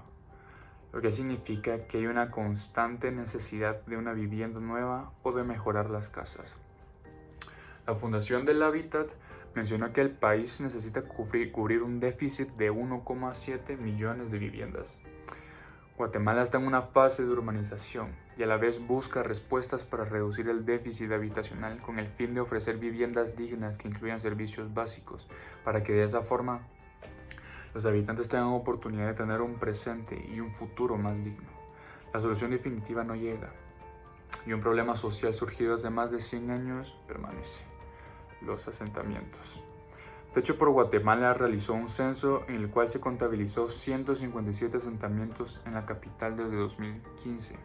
lo que significa que hay una constante necesidad de una vivienda nueva o de mejorar las casas. La Fundación del Hábitat mencionó que el país necesita cubrir un déficit de 1,7 millones de viviendas. Guatemala está en una fase de urbanización y a la vez busca respuestas para reducir el déficit habitacional con el fin de ofrecer viviendas dignas que incluyan servicios básicos, para que de esa forma los habitantes tengan oportunidad de tener un presente y un futuro más digno. La solución definitiva no llega, y un problema social surgido hace más de 100 años permanece: los asentamientos. Techo por Guatemala realizó un censo en el cual se contabilizó 157 asentamientos en la capital desde 2015.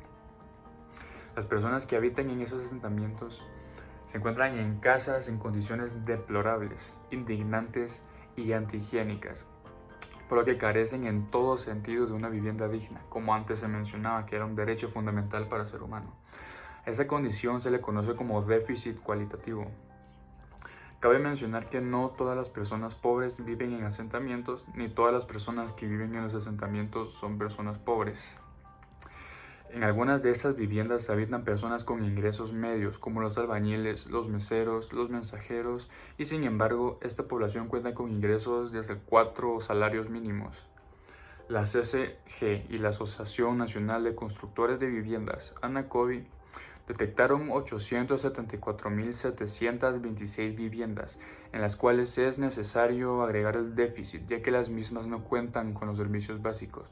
Las personas que habitan en esos asentamientos se encuentran en casas en condiciones deplorables, indignantes y antihigiénicas, por lo que carecen en todo sentido de una vivienda digna, como antes se mencionaba que era un derecho fundamental para el ser humano. A esta condición se le conoce como déficit cualitativo. Cabe mencionar que no todas las personas pobres viven en asentamientos, ni todas las personas que viven en los asentamientos son personas pobres. En algunas de estas viviendas habitan personas con ingresos medios, como los albañiles, los meseros, los mensajeros, y sin embargo, esta población cuenta con ingresos de hasta 4 salarios mínimos. La CCG y la Asociación Nacional de Constructores de Viviendas, ANACOVI, detectaron 874.726 viviendas, en las cuales es necesario agregar el déficit, ya que las mismas no cuentan con los servicios básicos.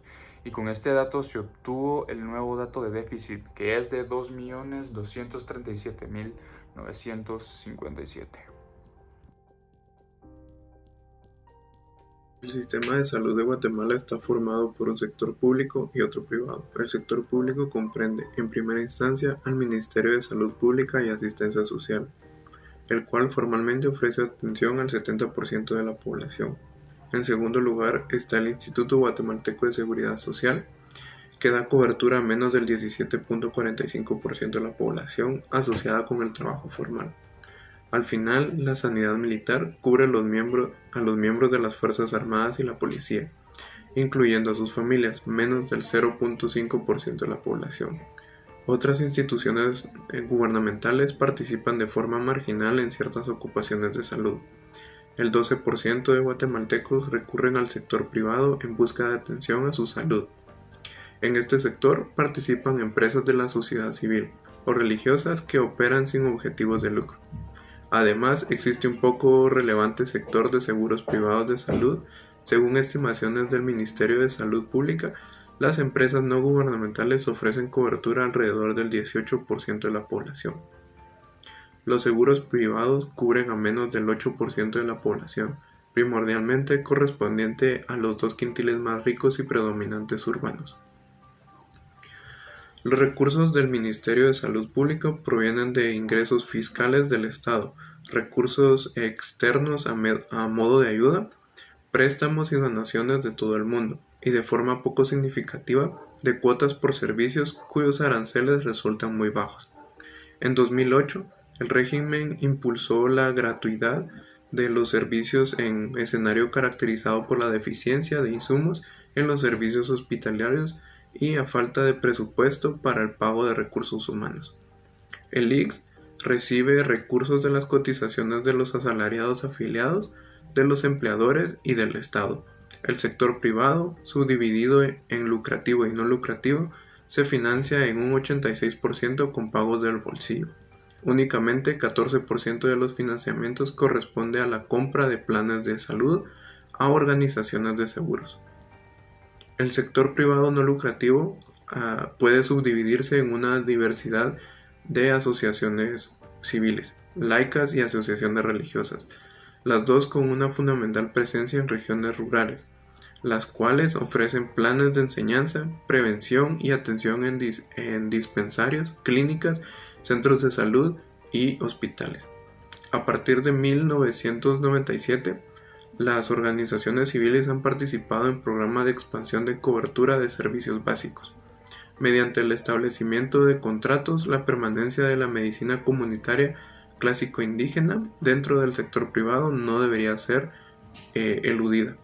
Y con este dato se obtuvo el nuevo dato de déficit, que es de 2.237.957. El sistema de salud de Guatemala está formado por un sector público y otro privado. El sector público comprende, en primera instancia, al Ministerio de Salud Pública y Asistencia Social, el cual formalmente ofrece atención al 70% de la población. En segundo lugar está el Instituto Guatemalteco de Seguridad Social, que da cobertura a menos del 17.45% de la población asociada con el trabajo formal. Al final, la sanidad militar cubre a los miembros de las Fuerzas Armadas y la policía, incluyendo a sus familias, menos del 0.5% de la población. Otras instituciones gubernamentales participan de forma marginal en ciertas ocupaciones de salud. El 12% de guatemaltecos recurren al sector privado en busca de atención a su salud. En este sector participan empresas de la sociedad civil o religiosas que operan sin objetivos de lucro. Además, existe un poco relevante sector de seguros privados de salud. Según estimaciones del Ministerio de Salud Pública, las empresas no gubernamentales ofrecen cobertura alrededor del 18% de la población. Los seguros privados cubren a menos del 8% de la población, primordialmente correspondiente a los 2 quintiles más ricos y predominantes urbanos. Los recursos del Ministerio de Salud Pública provienen de ingresos fiscales del Estado, recursos externos a modo de ayuda, préstamos y donaciones de todo el mundo, y de forma poco significativa de cuotas por servicios cuyos aranceles resultan muy bajos. En 2008, el régimen impulsó la gratuidad de los servicios en escenario caracterizado por la deficiencia de insumos en los servicios hospitalarios y a falta de presupuesto para el pago de recursos humanos. El ICS recibe recursos de las cotizaciones de los asalariados afiliados, de los empleadores y del Estado. El sector privado, subdividido en lucrativo y no lucrativo, se financia en un 86% con pagos del bolsillo. Únicamente 14% de los financiamientos corresponde a la compra de planes de salud a organizaciones de seguros. El sector privado no lucrativo puede subdividirse en una diversidad de asociaciones civiles, laicas y asociaciones religiosas, las dos con una fundamental presencia en regiones rurales, las cuales ofrecen planes de enseñanza, prevención y atención en dispensarios, clínicas, centros de salud y hospitales. A partir de 1997, las organizaciones civiles han participado en programas de expansión de cobertura de servicios básicos. Mediante el establecimiento de contratos, la permanencia de la medicina comunitaria clásico-indígena dentro del sector privado no debería ser eludida.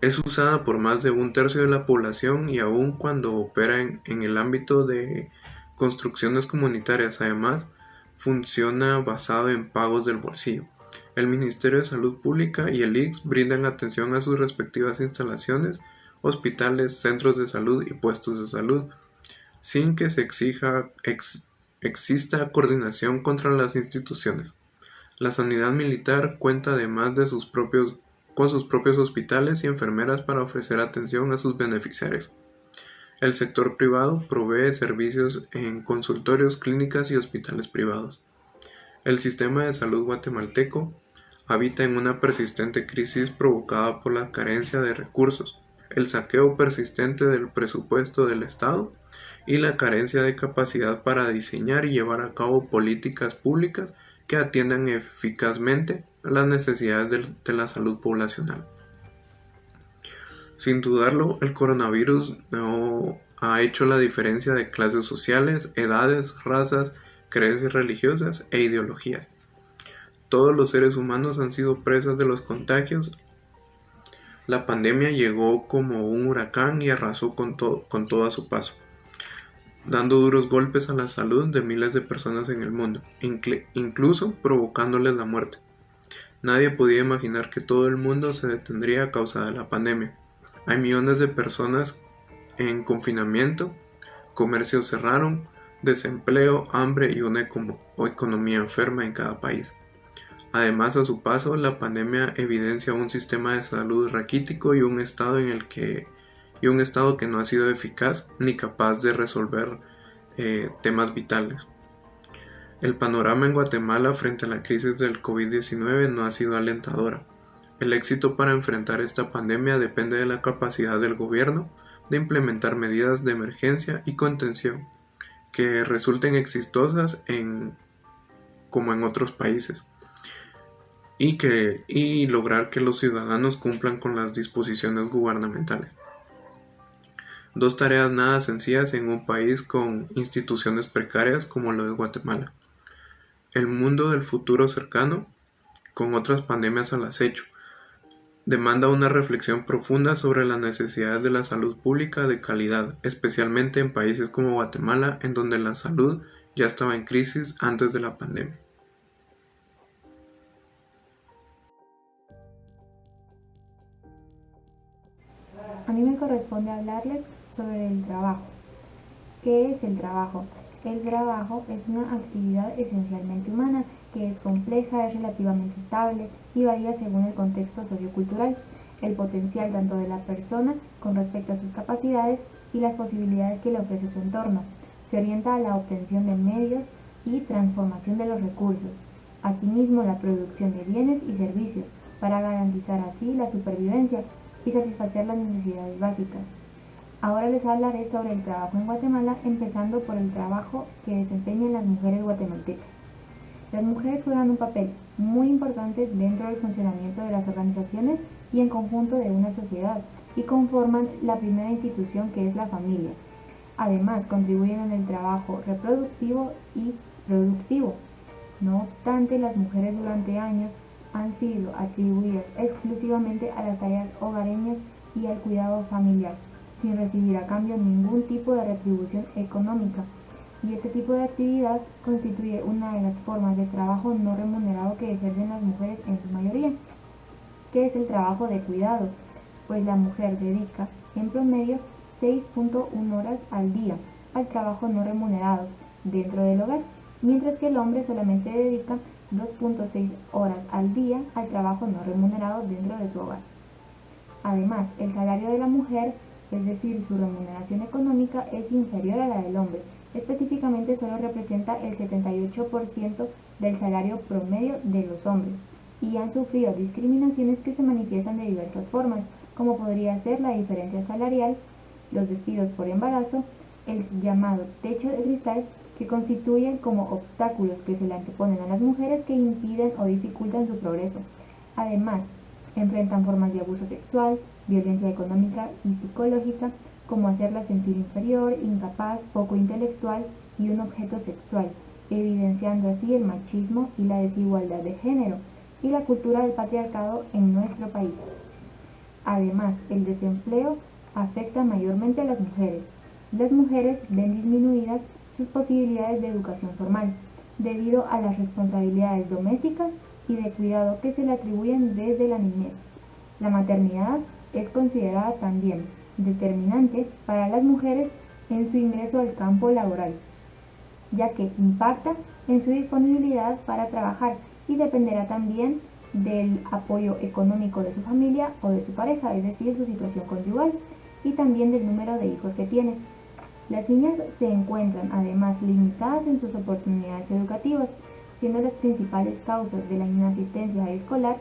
Es usada por más de 1/3 de la población y aun cuando opera en el ámbito de construcciones comunitarias, además, funciona basado en pagos del bolsillo. El Ministerio de Salud Pública y el ICS brindan atención a sus respectivas instalaciones, hospitales, centros de salud y puestos de salud, sin que se exista coordinación contra las instituciones. La sanidad militar cuenta además con sus propios hospitales y enfermeras para ofrecer atención a sus beneficiarios. El sector privado provee servicios en consultorios, clínicas y hospitales privados. El sistema de salud guatemalteco habita en una persistente crisis provocada por la carencia de recursos, el saqueo persistente del presupuesto del Estado y la carencia de capacidad para diseñar y llevar a cabo políticas públicas que atiendan eficazmente a las necesidades de la salud poblacional. Sin dudarlo, el coronavirus no ha hecho la diferencia de clases sociales, edades, razas, creencias religiosas e ideologías. Todos los seres humanos han sido presas de los contagios. La pandemia llegó como un huracán y arrasó con todo a su paso, dando duros golpes a la salud de miles de personas en el mundo, incluso provocándoles la muerte. Nadie podía imaginar que todo el mundo se detendría a causa de la pandemia. Hay millones de personas en confinamiento, comercios cerraron, desempleo, hambre y una economía enferma en cada país. Además, a su paso, la pandemia evidencia un sistema de salud raquítico y un estado que no ha sido eficaz ni capaz de resolver temas vitales. El panorama en Guatemala frente a la crisis del COVID-19 no ha sido alentadora. El éxito para enfrentar esta pandemia depende de la capacidad del gobierno de implementar medidas de emergencia y contención que resulten exitosas como en otros países y lograr que los ciudadanos cumplan con las disposiciones gubernamentales. dos tareas nada sencillas en un país con instituciones precarias como lo es Guatemala. El mundo del futuro cercano, con otras pandemias al acecho, demanda una reflexión profunda sobre las necesidades de la salud pública de calidad, especialmente en países como Guatemala, en donde la salud ya estaba en crisis antes de la pandemia. A mí me corresponde hablarles sobre el trabajo. ¿Qué es el trabajo? El trabajo es una actividad esencialmente humana que es compleja, es relativamente estable y varía según el contexto sociocultural, el potencial tanto de la persona con respecto a sus capacidades y las posibilidades que le ofrece su entorno. Se orienta a la obtención de medios y transformación de los recursos, asimismo la producción de bienes y servicios para garantizar así la supervivencia y satisfacer las necesidades básicas. Ahora les hablaré sobre el trabajo en Guatemala, empezando por el trabajo que desempeñan las mujeres guatemaltecas. Las mujeres juegan un papel muy importante dentro del funcionamiento de las organizaciones y en conjunto de una sociedad, y conforman la primera institución que es la familia. Además, contribuyen en el trabajo reproductivo y productivo. No obstante, las mujeres durante años han sido atribuidas exclusivamente a las tareas hogareñas y al cuidado familiar, sin recibir a cambio ningún tipo de retribución económica, y este tipo de actividad constituye una de las formas de trabajo no remunerado que ejercen las mujeres en su mayoría. ¿Qué es el trabajo de cuidado? Pues la mujer dedica en promedio 6.1 horas al día al trabajo no remunerado dentro del hogar, mientras que el hombre solamente dedica 2.6 horas al día al trabajo no remunerado dentro de su hogar. Además, el salario de la mujer, es decir, su remuneración económica, es inferior a la del hombre. Específicamente solo representa el 78% del salario promedio de los hombres y han sufrido discriminaciones que se manifiestan de diversas formas, como podría ser la diferencia salarial, los despidos por embarazo, el llamado techo de cristal, que constituyen como obstáculos que se le anteponen a las mujeres que impiden o dificultan su progreso. Además, enfrentan formas de abuso sexual, violencia económica y psicológica, como hacerla sentir inferior, incapaz, poco intelectual y un objeto sexual, evidenciando así el machismo y la desigualdad de género y la cultura del patriarcado en nuestro país. Además, el desempleo afecta mayormente a las mujeres. Las mujeres ven disminuidas sus posibilidades de educación formal, debido a las responsabilidades domésticas y de cuidado que se le atribuyen desde la niñez. La maternidad es considerada también determinante para las mujeres en su ingreso al campo laboral, ya que impacta en su disponibilidad para trabajar y dependerá también del apoyo económico de su familia o de su pareja, es decir, su situación conyugal, y también del número de hijos que tiene. Las niñas se encuentran además limitadas en sus oportunidades educativas, siendo las principales causas de la inasistencia escolar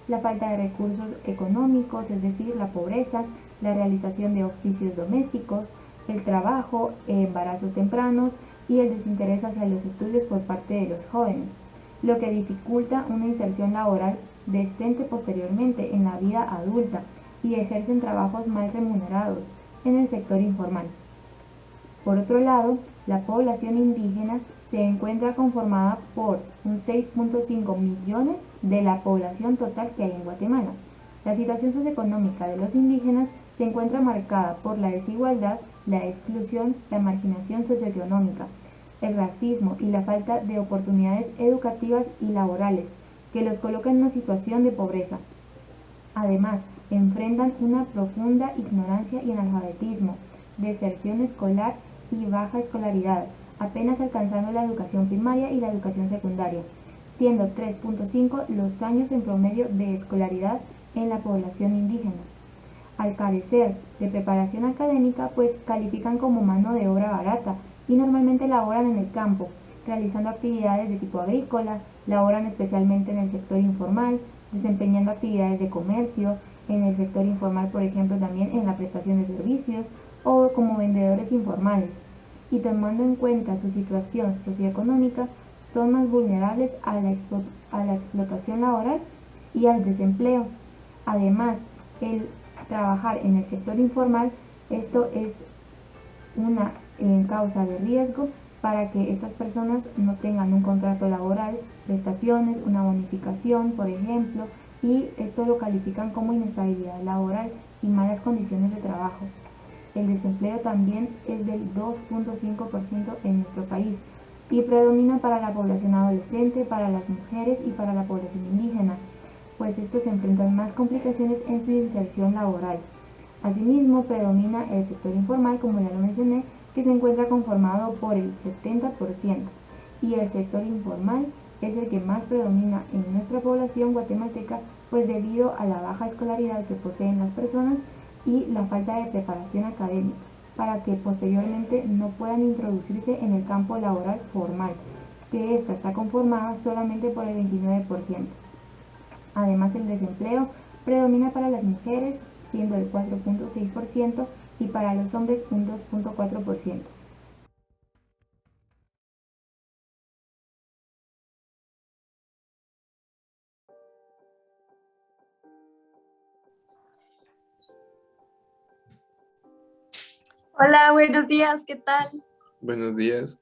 la falta de recursos económicos, es decir, la pobreza, la realización de oficios domésticos, el trabajo, embarazos tempranos y el desinterés hacia los estudios por parte de los jóvenes, lo que dificulta una inserción laboral decente posteriormente en la vida adulta y ejercen trabajos mal remunerados en el sector informal. Por otro lado, la población indígena se encuentra conformada por un 6.5 millones de la población total que hay en Guatemala. La situación socioeconómica de los indígenas se encuentra marcada por la desigualdad, la exclusión, la marginación socioeconómica, el racismo y la falta de oportunidades educativas y laborales, que los colocan en una situación de pobreza. Además, enfrentan una profunda ignorancia y analfabetismo, deserción escolar y baja escolaridad, apenas alcanzando la educación primaria y la educación secundaria, siendo 3.5 los años en promedio de escolaridad en la población indígena. Al carecer de preparación académica, pues califican como mano de obra barata y normalmente laboran en el campo, realizando actividades de tipo agrícola, laboran especialmente en el sector informal, desempeñando actividades de comercio, en el sector informal, por ejemplo, también en la prestación de servicios o como vendedores informales, y tomando en cuenta su situación socioeconómica, son más vulnerables a la explotación laboral y al desempleo. Además, el trabajar en el sector informal, esto es una causa de riesgo para que estas personas no tengan un contrato laboral, prestaciones, una bonificación, por ejemplo, y esto lo califican como inestabilidad laboral y malas condiciones de trabajo. El desempleo también es del 2.5% en nuestro país y predomina para la población adolescente, para las mujeres y para la población indígena, pues estos enfrentan más complicaciones en su inserción laboral. Asimismo, predomina el sector informal, como ya lo mencioné, que se encuentra conformado por el 70%, y el sector informal es el que más predomina en nuestra población guatemalteca, pues debido a la baja escolaridad que poseen las personas y la falta de preparación académica, para que posteriormente no puedan introducirse en el campo laboral formal, que ésta está conformada solamente por el 29%. Además, el desempleo predomina para las mujeres, siendo el 4.6%, y para los hombres un 2.4%. Hola, buenos días, ¿qué tal? Buenos días.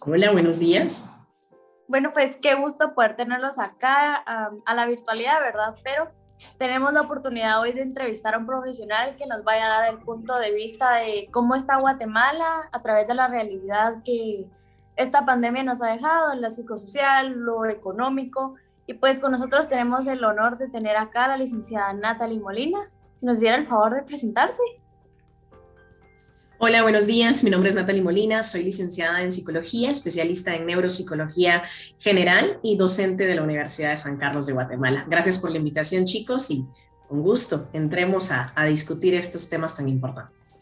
Hola, buenos días. Bueno, pues qué gusto poder tenerlos acá a la virtualidad, ¿verdad? Pero tenemos la oportunidad hoy de entrevistar a un profesional que nos vaya a dar el punto de vista de cómo está Guatemala a través de la realidad que esta pandemia nos ha dejado, lo psicosocial, lo económico. Y pues con nosotros tenemos el honor de tener acá a la licenciada Natalie Molina. Si nos diera el favor de presentarse. Hola, buenos días. Mi nombre es Natalie Molina, soy licenciada en Psicología, especialista en Neuropsicología General y docente de la Universidad de San Carlos de Guatemala. Gracias por la invitación, chicos, y con gusto entremos a discutir estos temas tan importantes.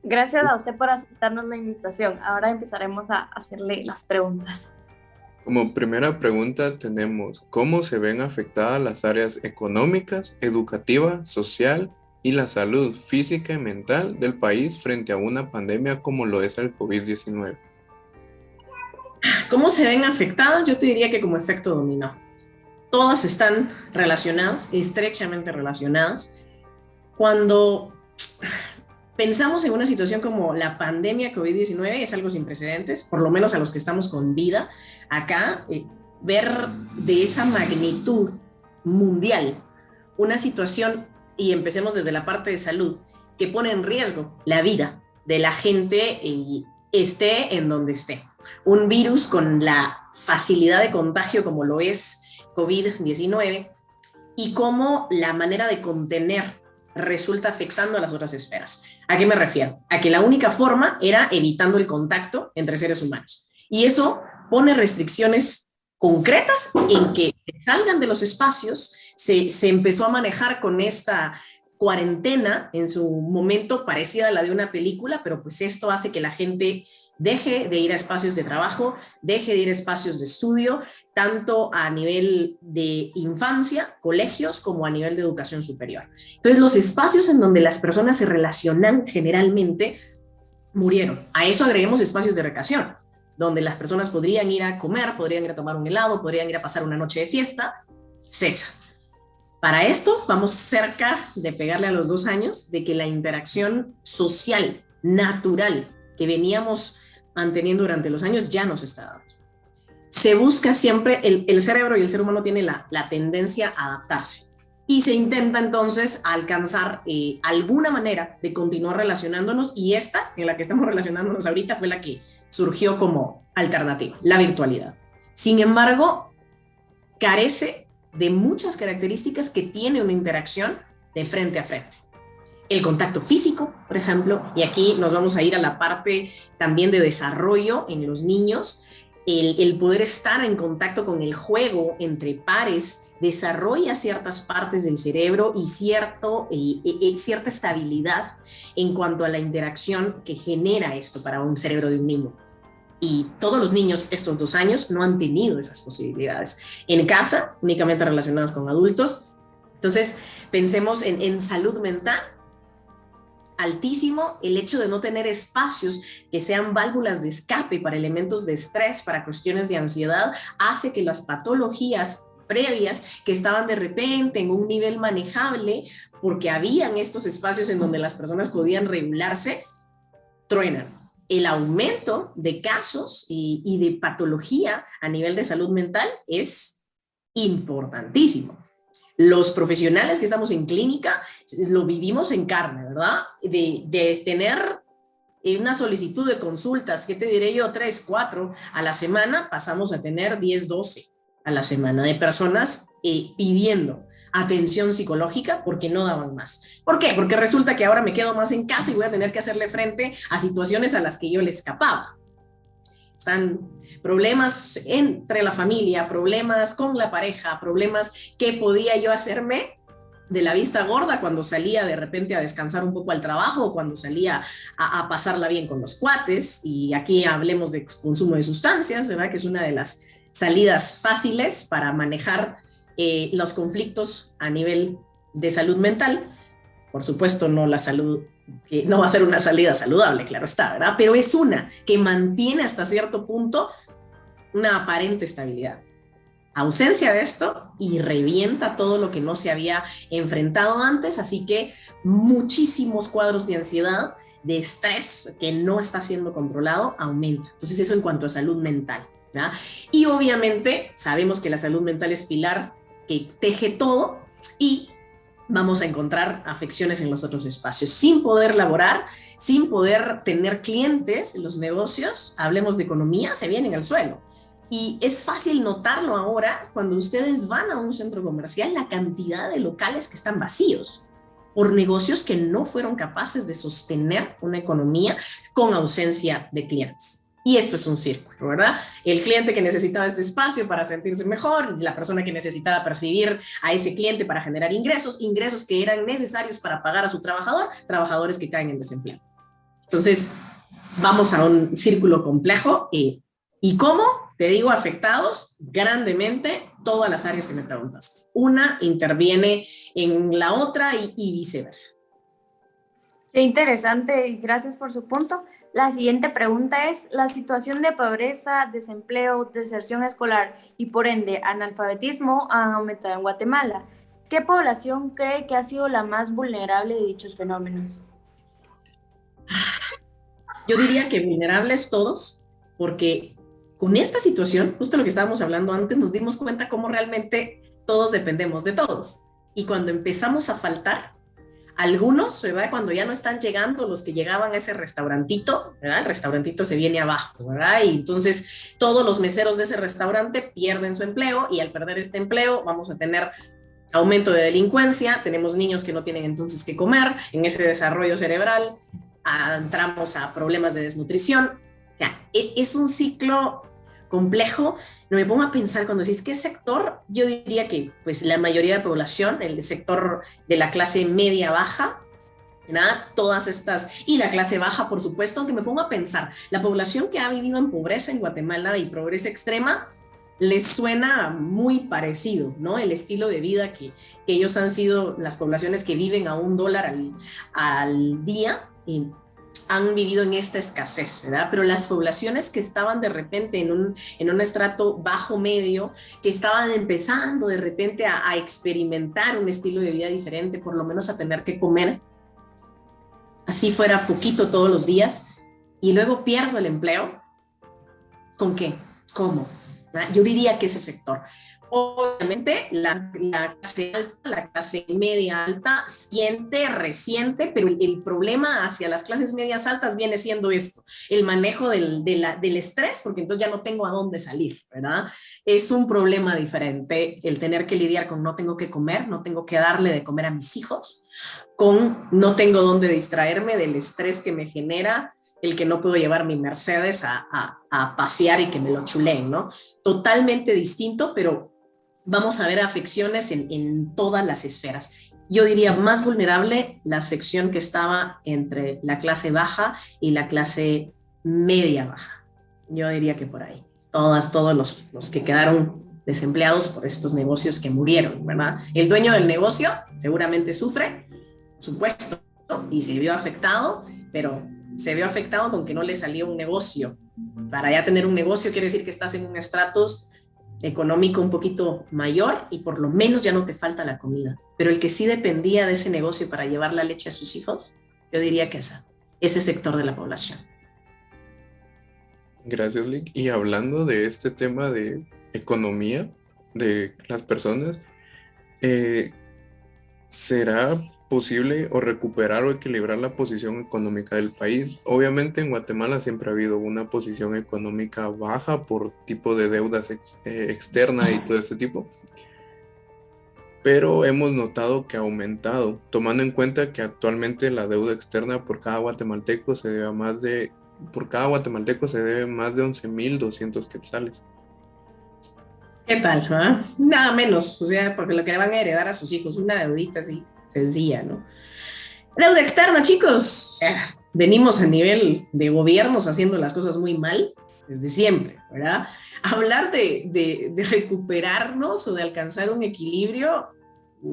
Gracias a usted por aceptarnos la invitación. Ahora empezaremos a hacerle las preguntas. Como primera pregunta tenemos, ¿cómo se ven afectadas las áreas económicas, educativa, social y la salud física y mental del país frente a una pandemia como lo es el COVID-19? ¿Cómo se ven afectadas? Yo te diría que como efecto dominó. Todas están relacionadas, estrechamente relacionadas. Cuando pensamos en una situación como la pandemia COVID-19, es algo sin precedentes, por lo menos a los que estamos con vida acá, ver de esa magnitud mundial una situación, y empecemos desde la parte de salud, que pone en riesgo la vida de la gente y esté en donde esté. Un virus con la facilidad de contagio como lo es COVID-19 y cómo la manera de contener resulta afectando a las otras esferas. ¿A qué me refiero? A que la única forma era evitando el contacto entre seres humanos. Y eso pone restricciones concretas en que se salgan de los espacios. Se empezó a manejar con esta cuarentena en su momento parecida a la de una película, pero pues esto hace que la gente deje de ir a espacios de trabajo, deje de ir a espacios de estudio, tanto a nivel de infancia, colegios, como a nivel de educación superior. Entonces los espacios en donde las personas se relacionan generalmente murieron. A eso agreguemos espacios de recreación, donde las personas podrían ir a comer, podrían ir a tomar un helado, podrían ir a pasar una noche de fiesta, cesa. Para esto vamos cerca de pegarle a los 2 años de que la interacción social, natural, que veníamos manteniendo durante los años, ya nos está dando. Se busca siempre, el cerebro y el ser humano tiene la tendencia a adaptarse. Y se intenta entonces alcanzar alguna manera de continuar relacionándonos, y esta, en la que estamos relacionándonos ahorita, fue la que surgió como alternativa, la virtualidad. Sin embargo, carece de muchas características que tiene una interacción de frente a frente. El contacto físico, por ejemplo, y aquí nos vamos a ir a la parte también de desarrollo en los niños. El poder estar en contacto con el juego entre pares desarrolla ciertas partes del cerebro y cierta estabilidad en cuanto a la interacción que genera esto para un cerebro de un niño. Y todos los niños estos 2 años no han tenido esas posibilidades. En casa, únicamente relacionadas con adultos. Entonces, pensemos en salud mental. Altísimo el hecho de no tener espacios que sean válvulas de escape para elementos de estrés, para cuestiones de ansiedad, hace que las patologías previas que estaban de repente en un nivel manejable, porque habían estos espacios en donde las personas podían regularse, truenan. El aumento de casos y de patología a nivel de salud mental es importantísimo. Los profesionales que estamos en clínica lo vivimos en carne, ¿verdad? De tener una solicitud de consultas, ¿qué te diré yo? 3, 4 a la semana, pasamos a tener 10, 12 a la semana de personas pidiendo atención psicológica porque no daban más. ¿Por qué? Porque resulta que ahora me quedo más en casa y voy a tener que hacerle frente a situaciones a las que yo le escapaba. Están problemas entre la familia, problemas con la pareja, problemas que podía yo hacerme de la vista gorda cuando salía de repente a descansar un poco al trabajo o cuando salía a pasarla bien con los cuates. Y aquí hablemos de consumo de sustancias, ¿verdad? Que es una de las salidas fáciles para manejar los conflictos a nivel de salud mental. Por supuesto, no la salud, no va a ser una salida saludable, claro está, ¿verdad? Pero es una que mantiene hasta cierto punto una aparente estabilidad. Ausencia de esto y revienta todo lo que no se había enfrentado antes, así que muchísimos cuadros de ansiedad, de estrés que no está siendo controlado, aumenta. Entonces eso en cuanto a salud mental, ¿verdad? Y obviamente sabemos que la salud mental es pilar que teje todo y vamos a encontrar afecciones en los otros espacios. Sin poder laborar, sin poder tener clientes en los negocios, hablemos de economía, se vienen al suelo. Y es fácil notarlo ahora cuando ustedes van a un centro comercial, la cantidad de locales que están vacíos por negocios que no fueron capaces de sostener una economía con ausencia de clientes. Y esto es un círculo, ¿verdad? El cliente que necesitaba este espacio para sentirse mejor, la persona que necesitaba percibir a ese cliente para generar ingresos, ingresos que eran necesarios para pagar a su trabajador, trabajadores que caen en desempleo. Entonces, vamos a un círculo complejo. ¿Y cómo? Te digo, afectados grandemente todas las áreas que me preguntaste. Una interviene en la otra y viceversa. Qué interesante, gracias por su punto. La siguiente pregunta es, la situación de pobreza, desempleo, deserción escolar y por ende analfabetismo han aumentado en Guatemala. ¿Qué población cree que ha sido la más vulnerable de dichos fenómenos? Yo diría que vulnerables todos, porque con esta situación, justo lo que estábamos hablando antes, nos dimos cuenta cómo realmente todos dependemos de todos. Y cuando empezamos a faltar, algunos, ¿verdad? Cuando ya no están llegando los que llegaban a ese restaurantito, ¿verdad? El restaurantito se viene abajo, ¿verdad? Y entonces todos los meseros de ese restaurante pierden su empleo y al perder este empleo vamos a tener aumento de delincuencia, tenemos niños que no tienen entonces qué comer, en ese desarrollo cerebral entramos a problemas de desnutrición. O sea, es un ciclo complejo. No me pongo a pensar cuando decís qué sector, yo diría que pues la mayoría de población, el sector de la clase media baja, ¿verdad? Todas estas, y la clase baja por supuesto, aunque me pongo a pensar, la población que ha vivido en pobreza en Guatemala y pobreza extrema, les suena muy parecido, ¿no? El estilo de vida que ellos han sido las poblaciones que viven a $1 al día y han vivido en esta escasez, ¿verdad? Pero las poblaciones que estaban de repente en un estrato bajo medio, que estaban empezando de repente a experimentar un estilo de vida diferente, por lo menos a tener que comer, así fuera poquito todos los días, y luego pierdo el empleo, ¿con qué? ¿Cómo? ¿Verdad? Yo diría que ese sector. Obviamente la clase alta, la clase media alta resiente, pero el problema hacia las clases medias altas viene siendo esto, el manejo del estrés, porque entonces ya no tengo a dónde salir, ¿verdad? Es un problema diferente el tener que lidiar con no tengo que comer, no tengo que darle de comer a mis hijos, con no tengo dónde distraerme del estrés que me genera el que no puedo llevar mi Mercedes a pasear y que me lo chuleen, ¿no? Totalmente distinto, pero vamos a ver afecciones en todas las esferas. Yo diría más vulnerable la sección que estaba entre la clase baja y la clase media baja. Yo diría que por ahí. Todos los que quedaron desempleados por estos negocios que murieron, ¿verdad? El dueño del negocio seguramente sufre, por supuesto, y se vio afectado, pero se vio afectado con que no le salió un negocio. Para ya tener un negocio quiere decir que estás en un estratus económico un poquito mayor y por lo menos ya no te falta la comida. Pero el que sí dependía de ese negocio para llevar la leche a sus hijos, yo diría que esa ese sector de la población. Gracias, Lick. Y hablando de este tema de economía de las personas, ¿será posible o recuperar o equilibrar la posición económica del país? Obviamente en Guatemala siempre ha habido una posición económica baja por tipo de deudas externa y todo este tipo, pero hemos notado que ha aumentado, tomando en cuenta que actualmente la deuda externa por cada guatemalteco se debe más de 11.200 quetzales. ¿Qué tal? ¿No? Nada menos, o sea, porque lo que le van a heredar a sus hijos, una deudita así, sencilla, ¿no? Deuda externa, chicos, o sea, venimos a nivel de gobiernos haciendo las cosas muy mal desde siempre, ¿verdad? Hablar de recuperarnos o de alcanzar un equilibrio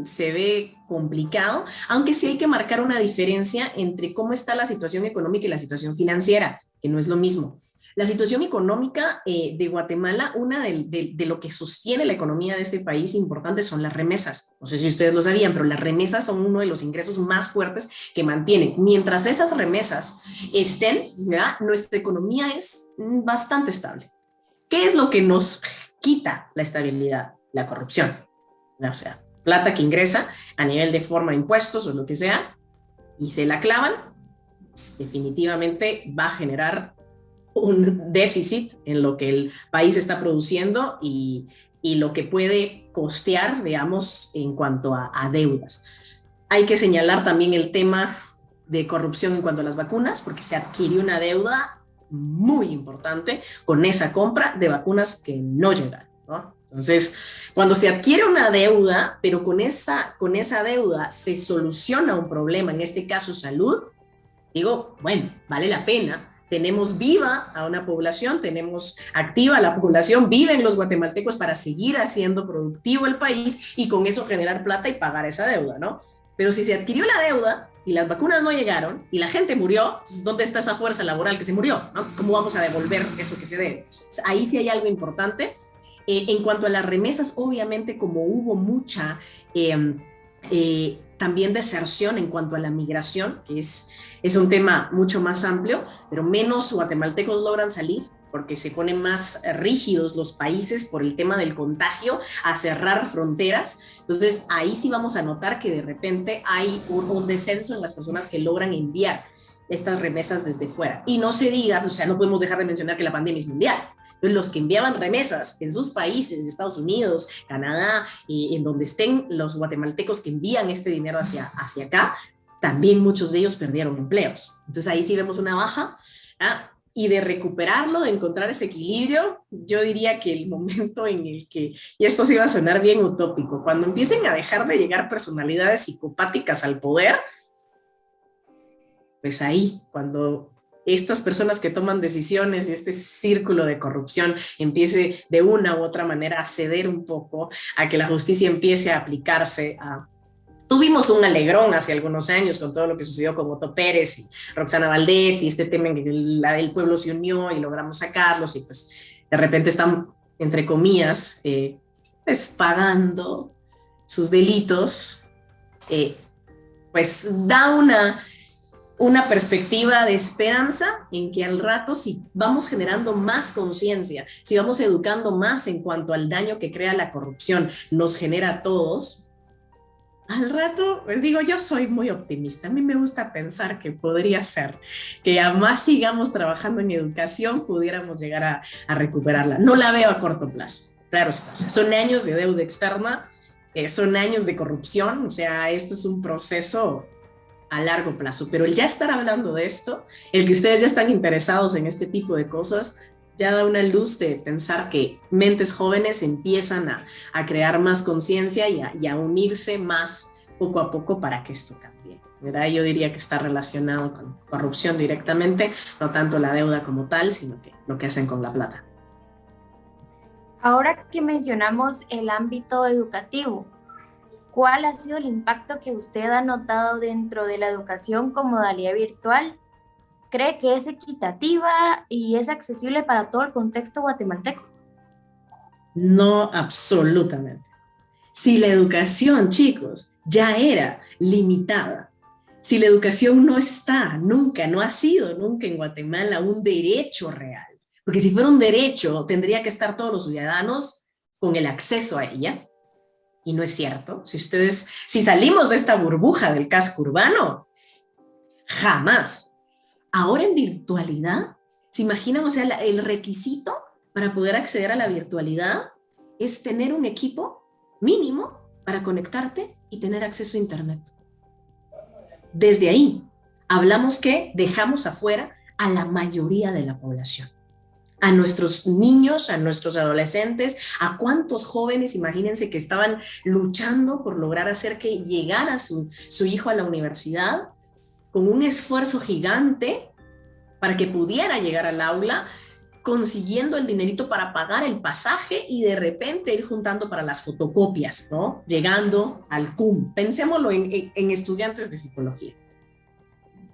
se ve complicado, aunque sí hay que marcar una diferencia entre cómo está la situación económica y la situación financiera, que no es lo mismo. La situación económica de Guatemala, una de lo que sostiene la economía de este país importante son las remesas. No sé si ustedes lo sabían, pero las remesas son uno de los ingresos más fuertes que mantienen. Mientras esas remesas estén, ¿verdad?, nuestra economía es bastante estable. ¿Qué es lo que nos quita la estabilidad? La corrupción. O sea, plata que ingresa a nivel de forma de impuestos o lo que sea, y se la clavan, pues definitivamente va a generar un déficit en lo que el país está produciendo y lo que puede costear, digamos, en cuanto a deudas. Hay que señalar también el tema de corrupción en cuanto a las vacunas, porque se adquirió una deuda muy importante con esa compra de vacunas que no llegaron, ¿no? Entonces, cuando se adquiere una deuda, pero con esa deuda se soluciona un problema, en este caso salud, digo, bueno, vale la pena. Tenemos viva a una población, tenemos activa a la población, viven los guatemaltecos para seguir haciendo productivo el país y con eso generar plata y pagar esa deuda, ¿no? Pero si se adquirió la deuda y las vacunas no llegaron y la gente murió, entonces, ¿dónde está esa fuerza laboral que se murió? ¿No? Entonces, ¿cómo vamos a devolver eso que se debe? Entonces, ahí sí hay algo importante. En cuanto a las remesas, obviamente como hubo mucha también deserción en cuanto a la migración, que es un tema mucho más amplio, pero menos guatemaltecos logran salir porque se ponen más rígidos los países por el tema del contagio, a cerrar fronteras. Entonces ahí sí vamos a notar que de repente hay un descenso en las personas que logran enviar estas remesas desde fuera. Y no se diga, o sea, no podemos dejar de mencionar que la pandemia es mundial. Entonces, los que enviaban remesas en sus países, Estados Unidos, Canadá, en donde estén los guatemaltecos que envían este dinero hacia acá, también muchos de ellos perdieron empleos. Entonces ahí sí vemos una baja, ¿ah? Y de recuperarlo, de encontrar ese equilibrio, yo diría que el momento en el que, y esto sí va a sonar bien utópico, cuando empiecen a dejar de llegar personalidades psicopáticas al poder, pues ahí, cuando estas personas que toman decisiones y este círculo de corrupción empiece de una u otra manera a ceder un poco, a que la justicia empiece a aplicarse a... Tuvimos un alegrón hace algunos años con todo lo que sucedió con Otto Pérez y Roxana Valdetti, y este tema en que el pueblo se unió y logramos sacarlos, y pues de repente están, entre comillas, pues pagando sus delitos, pues da una perspectiva de esperanza en que al rato, si vamos generando más conciencia, si vamos educando más en cuanto al daño que crea la corrupción, nos genera a todos, al rato, les digo, yo soy muy optimista. A mí me gusta pensar que podría ser que a más sigamos trabajando en educación, pudiéramos llegar a recuperarla. No la veo a corto plazo, claro está. O sea, son años de deuda externa, son años de corrupción, o sea, esto es un proceso a largo plazo, pero el ya estar hablando de esto, el que ustedes ya están interesados en este tipo de cosas, ya da una luz de pensar que mentes jóvenes empiezan a crear más conciencia y a unirse más poco a poco para que esto cambie, ¿verdad? Yo diría que está relacionado con corrupción directamente, no tanto la deuda como tal, sino que lo que hacen con la plata. Ahora que mencionamos el ámbito educativo, ¿cuál ha sido el impacto que usted ha notado dentro de la educación como modalidad virtual? ¿Cree que es equitativa y es accesible para todo el contexto guatemalteco? No, absolutamente. Si la educación, chicos, ya era limitada, si la educación no está nunca, no ha sido nunca en Guatemala un derecho real? Porque si fuera un derecho, tendría que estar todos los ciudadanos con el acceso a ella. Y no es cierto. Si salimos de esta burbuja del casco urbano, jamás. Ahora en virtualidad, ¿se imaginan? O sea, el requisito para poder acceder a la virtualidad es tener un equipo mínimo para conectarte y tener acceso a internet. Desde ahí, hablamos que dejamos afuera a la mayoría de la población. A nuestros niños, a nuestros adolescentes, a cuántos jóvenes, imagínense, que estaban luchando por lograr hacer que llegara su hijo a la universidad, con un esfuerzo gigante para que pudiera llegar al aula, consiguiendo el dinerito para pagar el pasaje y de repente ir juntando para las fotocopias, ¿no? Llegando al CUM. Pensémoslo en estudiantes de psicología.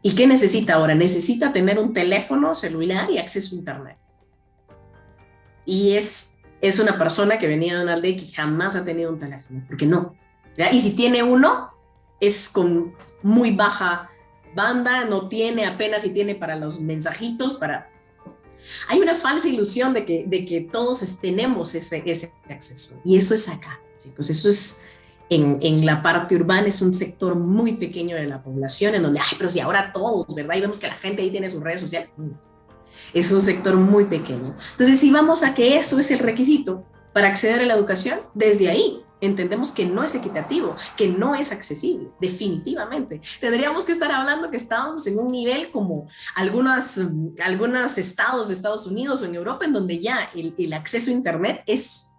¿Y qué necesita ahora? Necesita tener un teléfono celular y acceso a internet. Y es una persona que venía de una aldea que jamás ha tenido un teléfono, porque no. ¿Ya? Y si tiene uno, es con muy baja banda, no tiene, apenas si tiene para los mensajitos, Hay una falsa ilusión de que todos tenemos ese acceso. Y eso es acá, chicos. Eso es en la parte urbana, es un sector muy pequeño de la población, en donde, pero si ahora todos, ¿verdad? Y vemos que la gente ahí tiene sus redes sociales. Es un sector muy pequeño. Entonces, si vamos a que eso es el requisito para acceder a la educación, desde ahí entendemos que no es equitativo, que no es accesible, definitivamente. Tendríamos que estar hablando que estábamos en un nivel como algunos estados de Estados Unidos o en Europa, en donde ya el acceso a internet es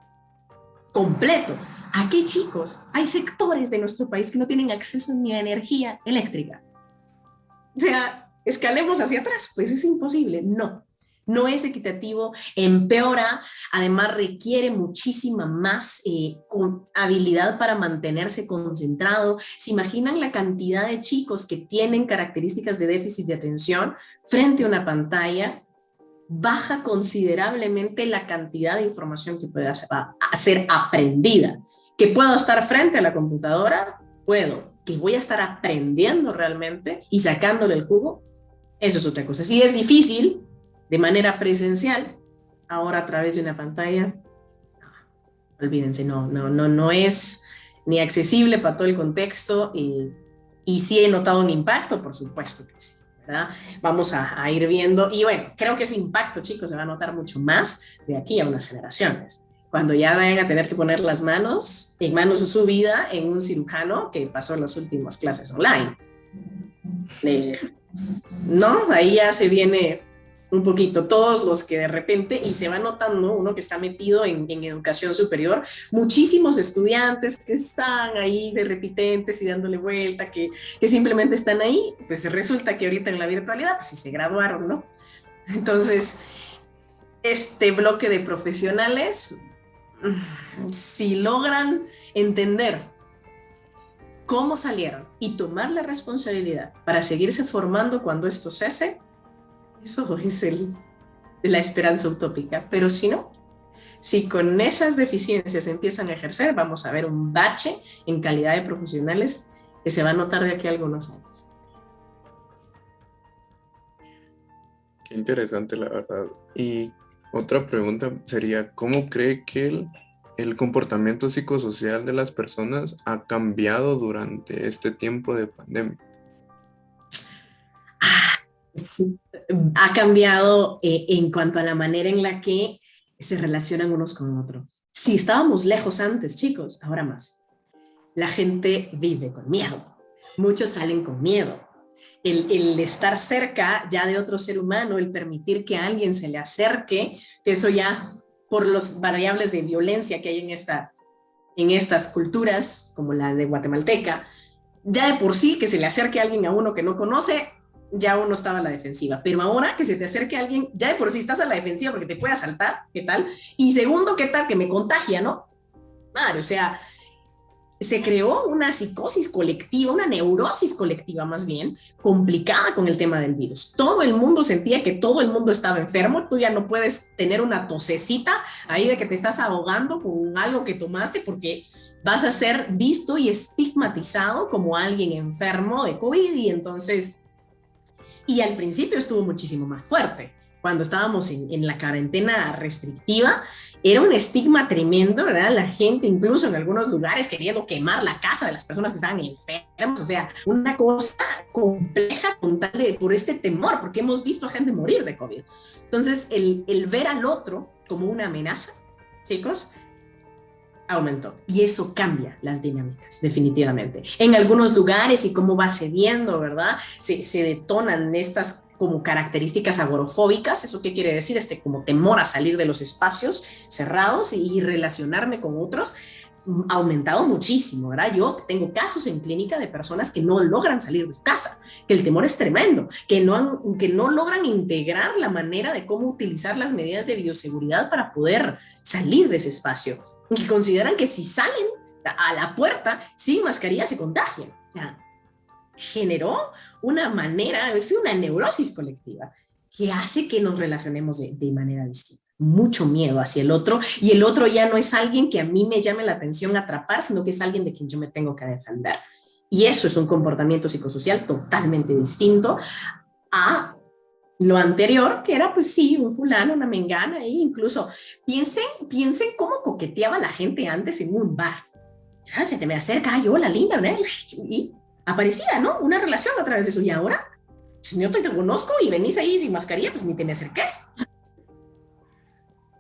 completo. Aquí, chicos, hay sectores de nuestro país que no tienen acceso ni a energía eléctrica. O sea, escalemos hacia atrás, pues es imposible. No es equitativo, empeora, además requiere muchísima más habilidad para mantenerse concentrado. ¿Se imaginan la cantidad de chicos que tienen características de déficit de atención frente a una pantalla? Baja considerablemente la cantidad de información que puede ser aprendida. ¿Que puedo estar frente a la computadora? Puedo. ¿Que voy a estar aprendiendo realmente y sacándole el jugo? Eso es otra cosa. Si es difícil de manera presencial, ahora a través de una pantalla, olvídense, no es ni accesible para todo el contexto, y sí he notado un impacto, por supuesto que sí, ¿verdad? Vamos a ir viendo, y bueno, creo que ese impacto, chicos, se va a notar mucho más de aquí a unas generaciones, cuando ya vayan a tener que poner las manos en manos de su vida en un cirujano que pasó las últimas clases online. ¿No? Ahí ya se viene un poquito, todos los que de repente, y se va notando, uno que está metido en educación superior, muchísimos estudiantes que están ahí de repitentes y dándole vuelta, que simplemente están ahí, pues resulta que ahorita en la virtualidad, pues sí se graduaron, ¿no? Entonces, este bloque de profesionales, si logran entender cómo salieron y tomar la responsabilidad para seguirse formando cuando esto cese, eso es la esperanza utópica. Pero si no, si con esas deficiencias empiezan a ejercer, vamos a ver un bache en calidad de profesionales que se va a notar de aquí a algunos años. Qué interesante, la verdad. Y otra pregunta sería, ¿cómo cree que el comportamiento psicosocial de las personas ha cambiado durante este tiempo de pandemia? Sí, ha cambiado en cuanto a la manera en la que se relacionan unos con otros. Si estábamos lejos antes, chicos, ahora más. La gente vive con miedo. Muchos salen con miedo. El estar cerca ya de otro ser humano, el permitir que alguien se le acerque, que eso ya por las variables de violencia que hay en estas culturas, como la de guatemalteca, ya de por sí que se le acerque a alguien a uno que no conoce, ya uno estaba a la defensiva, pero ahora que se te acerque a alguien, ya de por sí estás a la defensiva porque te puede asaltar, ¿qué tal? Y segundo, ¿qué tal? Que me contagia, ¿no? Madre, o sea, se creó una psicosis colectiva, una neurosis colectiva más bien, complicada con el tema del virus. Todo el mundo sentía que todo el mundo estaba enfermo. Tú ya no puedes tener una tosecita ahí de que te estás ahogando con algo que tomaste, porque vas a ser visto y estigmatizado como alguien enfermo de COVID. Y entonces, y al principio estuvo muchísimo más fuerte. Cuando estábamos en la cuarentena restrictiva, era un estigma tremendo, ¿verdad? La gente, incluso en algunos lugares, queriendo quemar la casa de las personas que estaban enfermas. O sea, una cosa compleja con tal de, por este temor, porque hemos visto a gente morir de COVID. Entonces, el ver al otro como una amenaza, chicos, aumentó. Y eso cambia las dinámicas, definitivamente. En algunos lugares, y cómo va cediendo, ¿verdad? Se detonan estas como características agorafóbicas. ¿Eso qué quiere decir? Como temor a salir de los espacios cerrados y relacionarme con otros, ha aumentado muchísimo, ¿verdad? Yo tengo casos en clínica de personas que no logran salir de su casa, que el temor es tremendo, que no logran integrar la manera de cómo utilizar las medidas de bioseguridad para poder salir de ese espacio, y que consideran que si salen a la puerta sin mascarilla se contagian. O sea, generó una manera, es una neurosis colectiva que hace que nos relacionemos de manera distinta. Mucho miedo hacia el otro, y el otro ya no es alguien que a mí me llame la atención atrapar, sino que es alguien de quien yo me tengo que defender. Y eso es un comportamiento psicosocial totalmente distinto a lo anterior, que era pues sí, un fulano, una mengana, e incluso piensen cómo coqueteaba la gente antes en un bar. Ya, se te me acerca, yo la linda, ¿verdad? Y aparecía, ¿no? Una relación a través de eso. Y ahora, si yo te conozco y venís ahí sin mascarilla, pues ni te me acerques.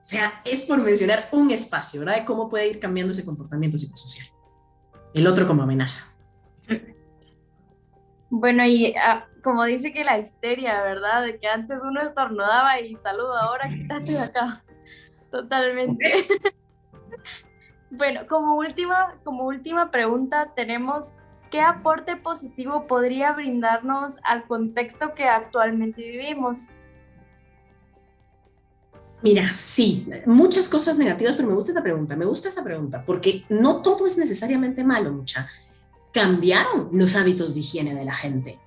O sea, es por mencionar un espacio, ¿verdad? De cómo puede ir cambiando ese comportamiento psicosocial. El otro como amenaza. Bueno, y como dice que la histeria, ¿verdad? De que antes uno estornudaba y saluda, ahora quítate de acá. Totalmente. Bueno, como última pregunta tenemos: ¿qué aporte positivo podría brindarnos al contexto que actualmente vivimos? Mira, sí, muchas cosas negativas, pero me gusta esta pregunta, porque no todo es necesariamente malo, mucha. Cambiaron los hábitos de higiene de la gente.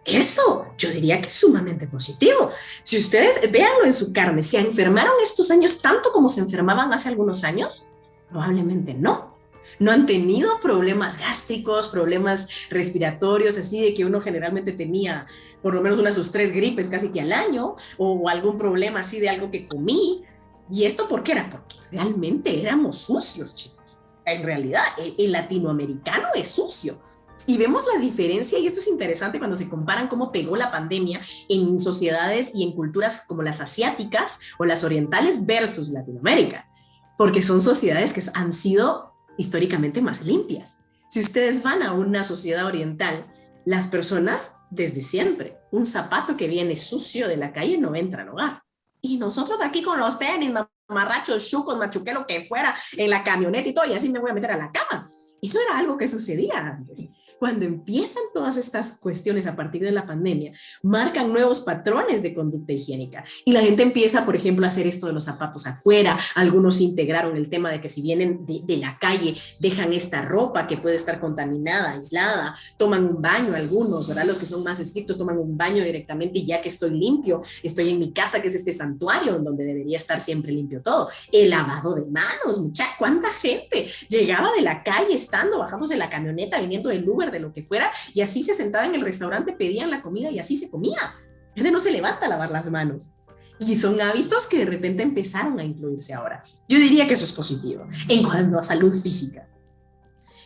Eso yo diría que es sumamente positivo. Si ustedes véanlo en su carne, ¿se enfermaron estos años tanto como se enfermaban hace algunos años? Probablemente no. No han tenido problemas gástricos, problemas respiratorios, así de que uno generalmente tenía por lo menos unas 3 gripes casi que al año, o algún problema así de algo que comí. ¿Y esto por qué era? Porque realmente éramos sucios, chicos. En realidad, el latinoamericano es sucio. Y vemos la diferencia, y esto es interesante cuando se comparan cómo pegó la pandemia en sociedades y en culturas como las asiáticas o las orientales versus Latinoamérica, porque son sociedades que han sido históricamente más limpias. Si ustedes van a una sociedad oriental, las personas desde siempre, un zapato que viene sucio de la calle no entra al hogar. Y nosotros aquí con los tenis, mamarrachos, chucos, machuqué, lo que fuera, en la camioneta y todo, y así me voy a meter a la cama. Eso era algo que sucedía antes. Cuando empiezan todas estas cuestiones a partir de la pandemia, marcan nuevos patrones de conducta higiénica. Y la gente empieza, por ejemplo, a hacer esto de los zapatos afuera. Algunos integraron el tema de que si vienen de la calle, dejan esta ropa que puede estar contaminada, aislada, toman un baño algunos, ¿verdad? Los que son más estrictos toman un baño directamente, y ya que estoy limpio, estoy en mi casa, que es este santuario donde debería estar siempre limpio todo. El lavado de manos, mucha, ¿cuánta gente llegaba de la calle bajándose de la camioneta, viniendo del Uber, de lo que fuera, y así se sentaba en el restaurante, pedían la comida y así se comía? La gente no se levanta a lavar las manos. Y son hábitos que de repente empezaron a incluirse ahora. Yo diría que eso es positivo en cuanto a salud física.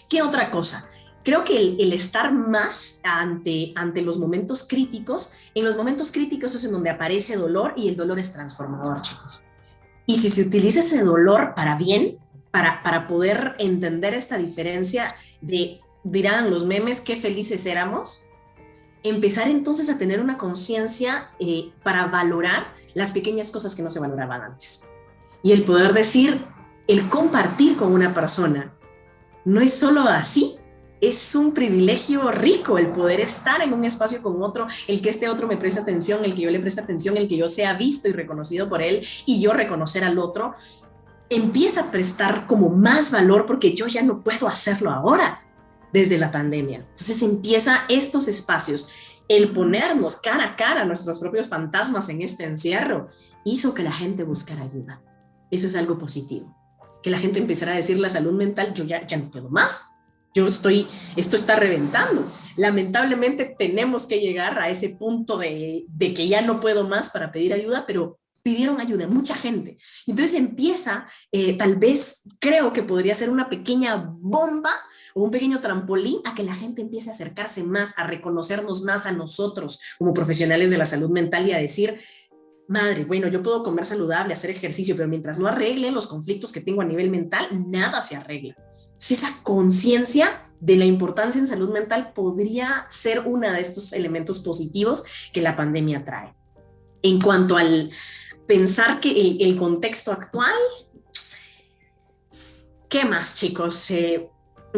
¿Qué otra cosa? Creo que el estar más ante los momentos críticos, en los momentos críticos es en donde aparece dolor, y el dolor es transformador, chicos. Y si se utiliza ese dolor para bien, para poder entender esta diferencia de, dirán los memes, qué felices éramos, empezar entonces a tener una conciencia para valorar las pequeñas cosas que no se valoraban antes. Y el poder decir, el compartir con una persona, no es solo así, es un privilegio rico el poder estar en un espacio con otro, el que este otro me preste atención, el que yo le preste atención, el que yo sea visto y reconocido por él, y yo reconocer al otro. empieza a prestar como más valor porque yo ya no puedo hacerlo ahora desde la pandemia. Entonces empieza estos espacios, el ponernos cara a cara a nuestros propios fantasmas en este encierro, hizo que la gente buscara ayuda. Eso es algo positivo. Que la gente empezara a decir la salud mental, yo ya no puedo más. Esto está reventando. Lamentablemente tenemos que llegar a ese punto de que ya no puedo más para pedir ayuda, pero pidieron ayuda, mucha gente. Entonces empieza, tal vez creo que podría ser una pequeña bomba o un pequeño trampolín a que la gente empiece a acercarse más, a reconocernos más a nosotros como profesionales de la salud mental y a decir, madre, bueno, yo puedo comer saludable, hacer ejercicio, pero mientras no arregle los conflictos que tengo a nivel mental, nada se arregla. Entonces, esa conciencia de la importancia en salud mental podría ser uno de estos elementos positivos que la pandemia trae. En cuanto al pensar que el contexto actual, ¿qué más, chicos?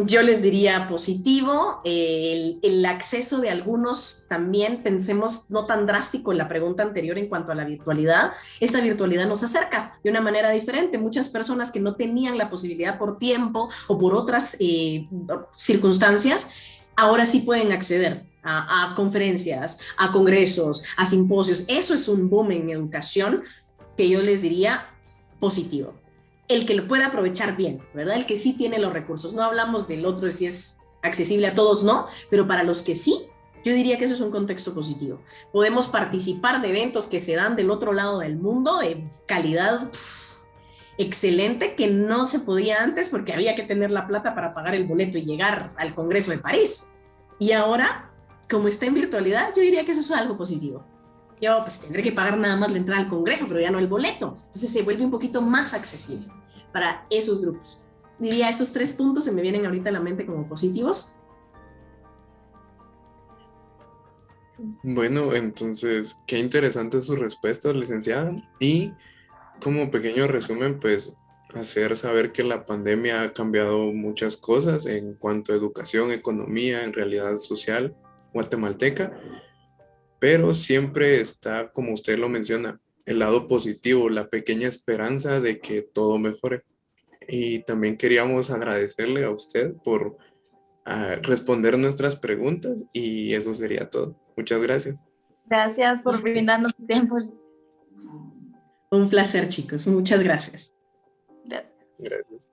Yo les diría positivo, el acceso de algunos también, pensemos no tan drástico en la pregunta anterior en cuanto a la virtualidad. Esta virtualidad nos acerca de una manera diferente. Muchas personas que no tenían la posibilidad por tiempo o por otras circunstancias, ahora sí pueden acceder a conferencias, a congresos, a simposios. Eso es un boom en educación que yo les diría positivo. El que lo pueda aprovechar bien, ¿verdad? El que sí tiene los recursos. No hablamos del otro si es accesible a todos, no, pero para los que sí, yo diría que eso es un contexto positivo. Podemos participar de eventos que se dan del otro lado del mundo de calidad excelente que no se podía antes porque había que tener la plata para pagar el boleto y llegar al Congreso de París. Y ahora, como está en virtualidad, yo diría que eso es algo positivo. Yo pues tendré que pagar nada más la entrada al Congreso, pero ya no el boleto. Entonces se vuelve un poquito más accesible para esos grupos. Diría esos 3 puntos se me vienen ahorita a la mente como positivos. Bueno, entonces, qué interesantes sus respuestas, licenciada. Y como pequeño resumen, pues hacer saber que la pandemia ha cambiado muchas cosas en cuanto a educación, economía, en realidad social guatemalteca, pero siempre está, como usted lo menciona, el lado positivo, la pequeña esperanza de que todo mejore. Y también queríamos agradecerle a usted por responder nuestras preguntas y eso sería todo. Muchas gracias. Gracias por brindarnos tu tiempo. Un placer, chicos. Muchas gracias. Gracias. Gracias.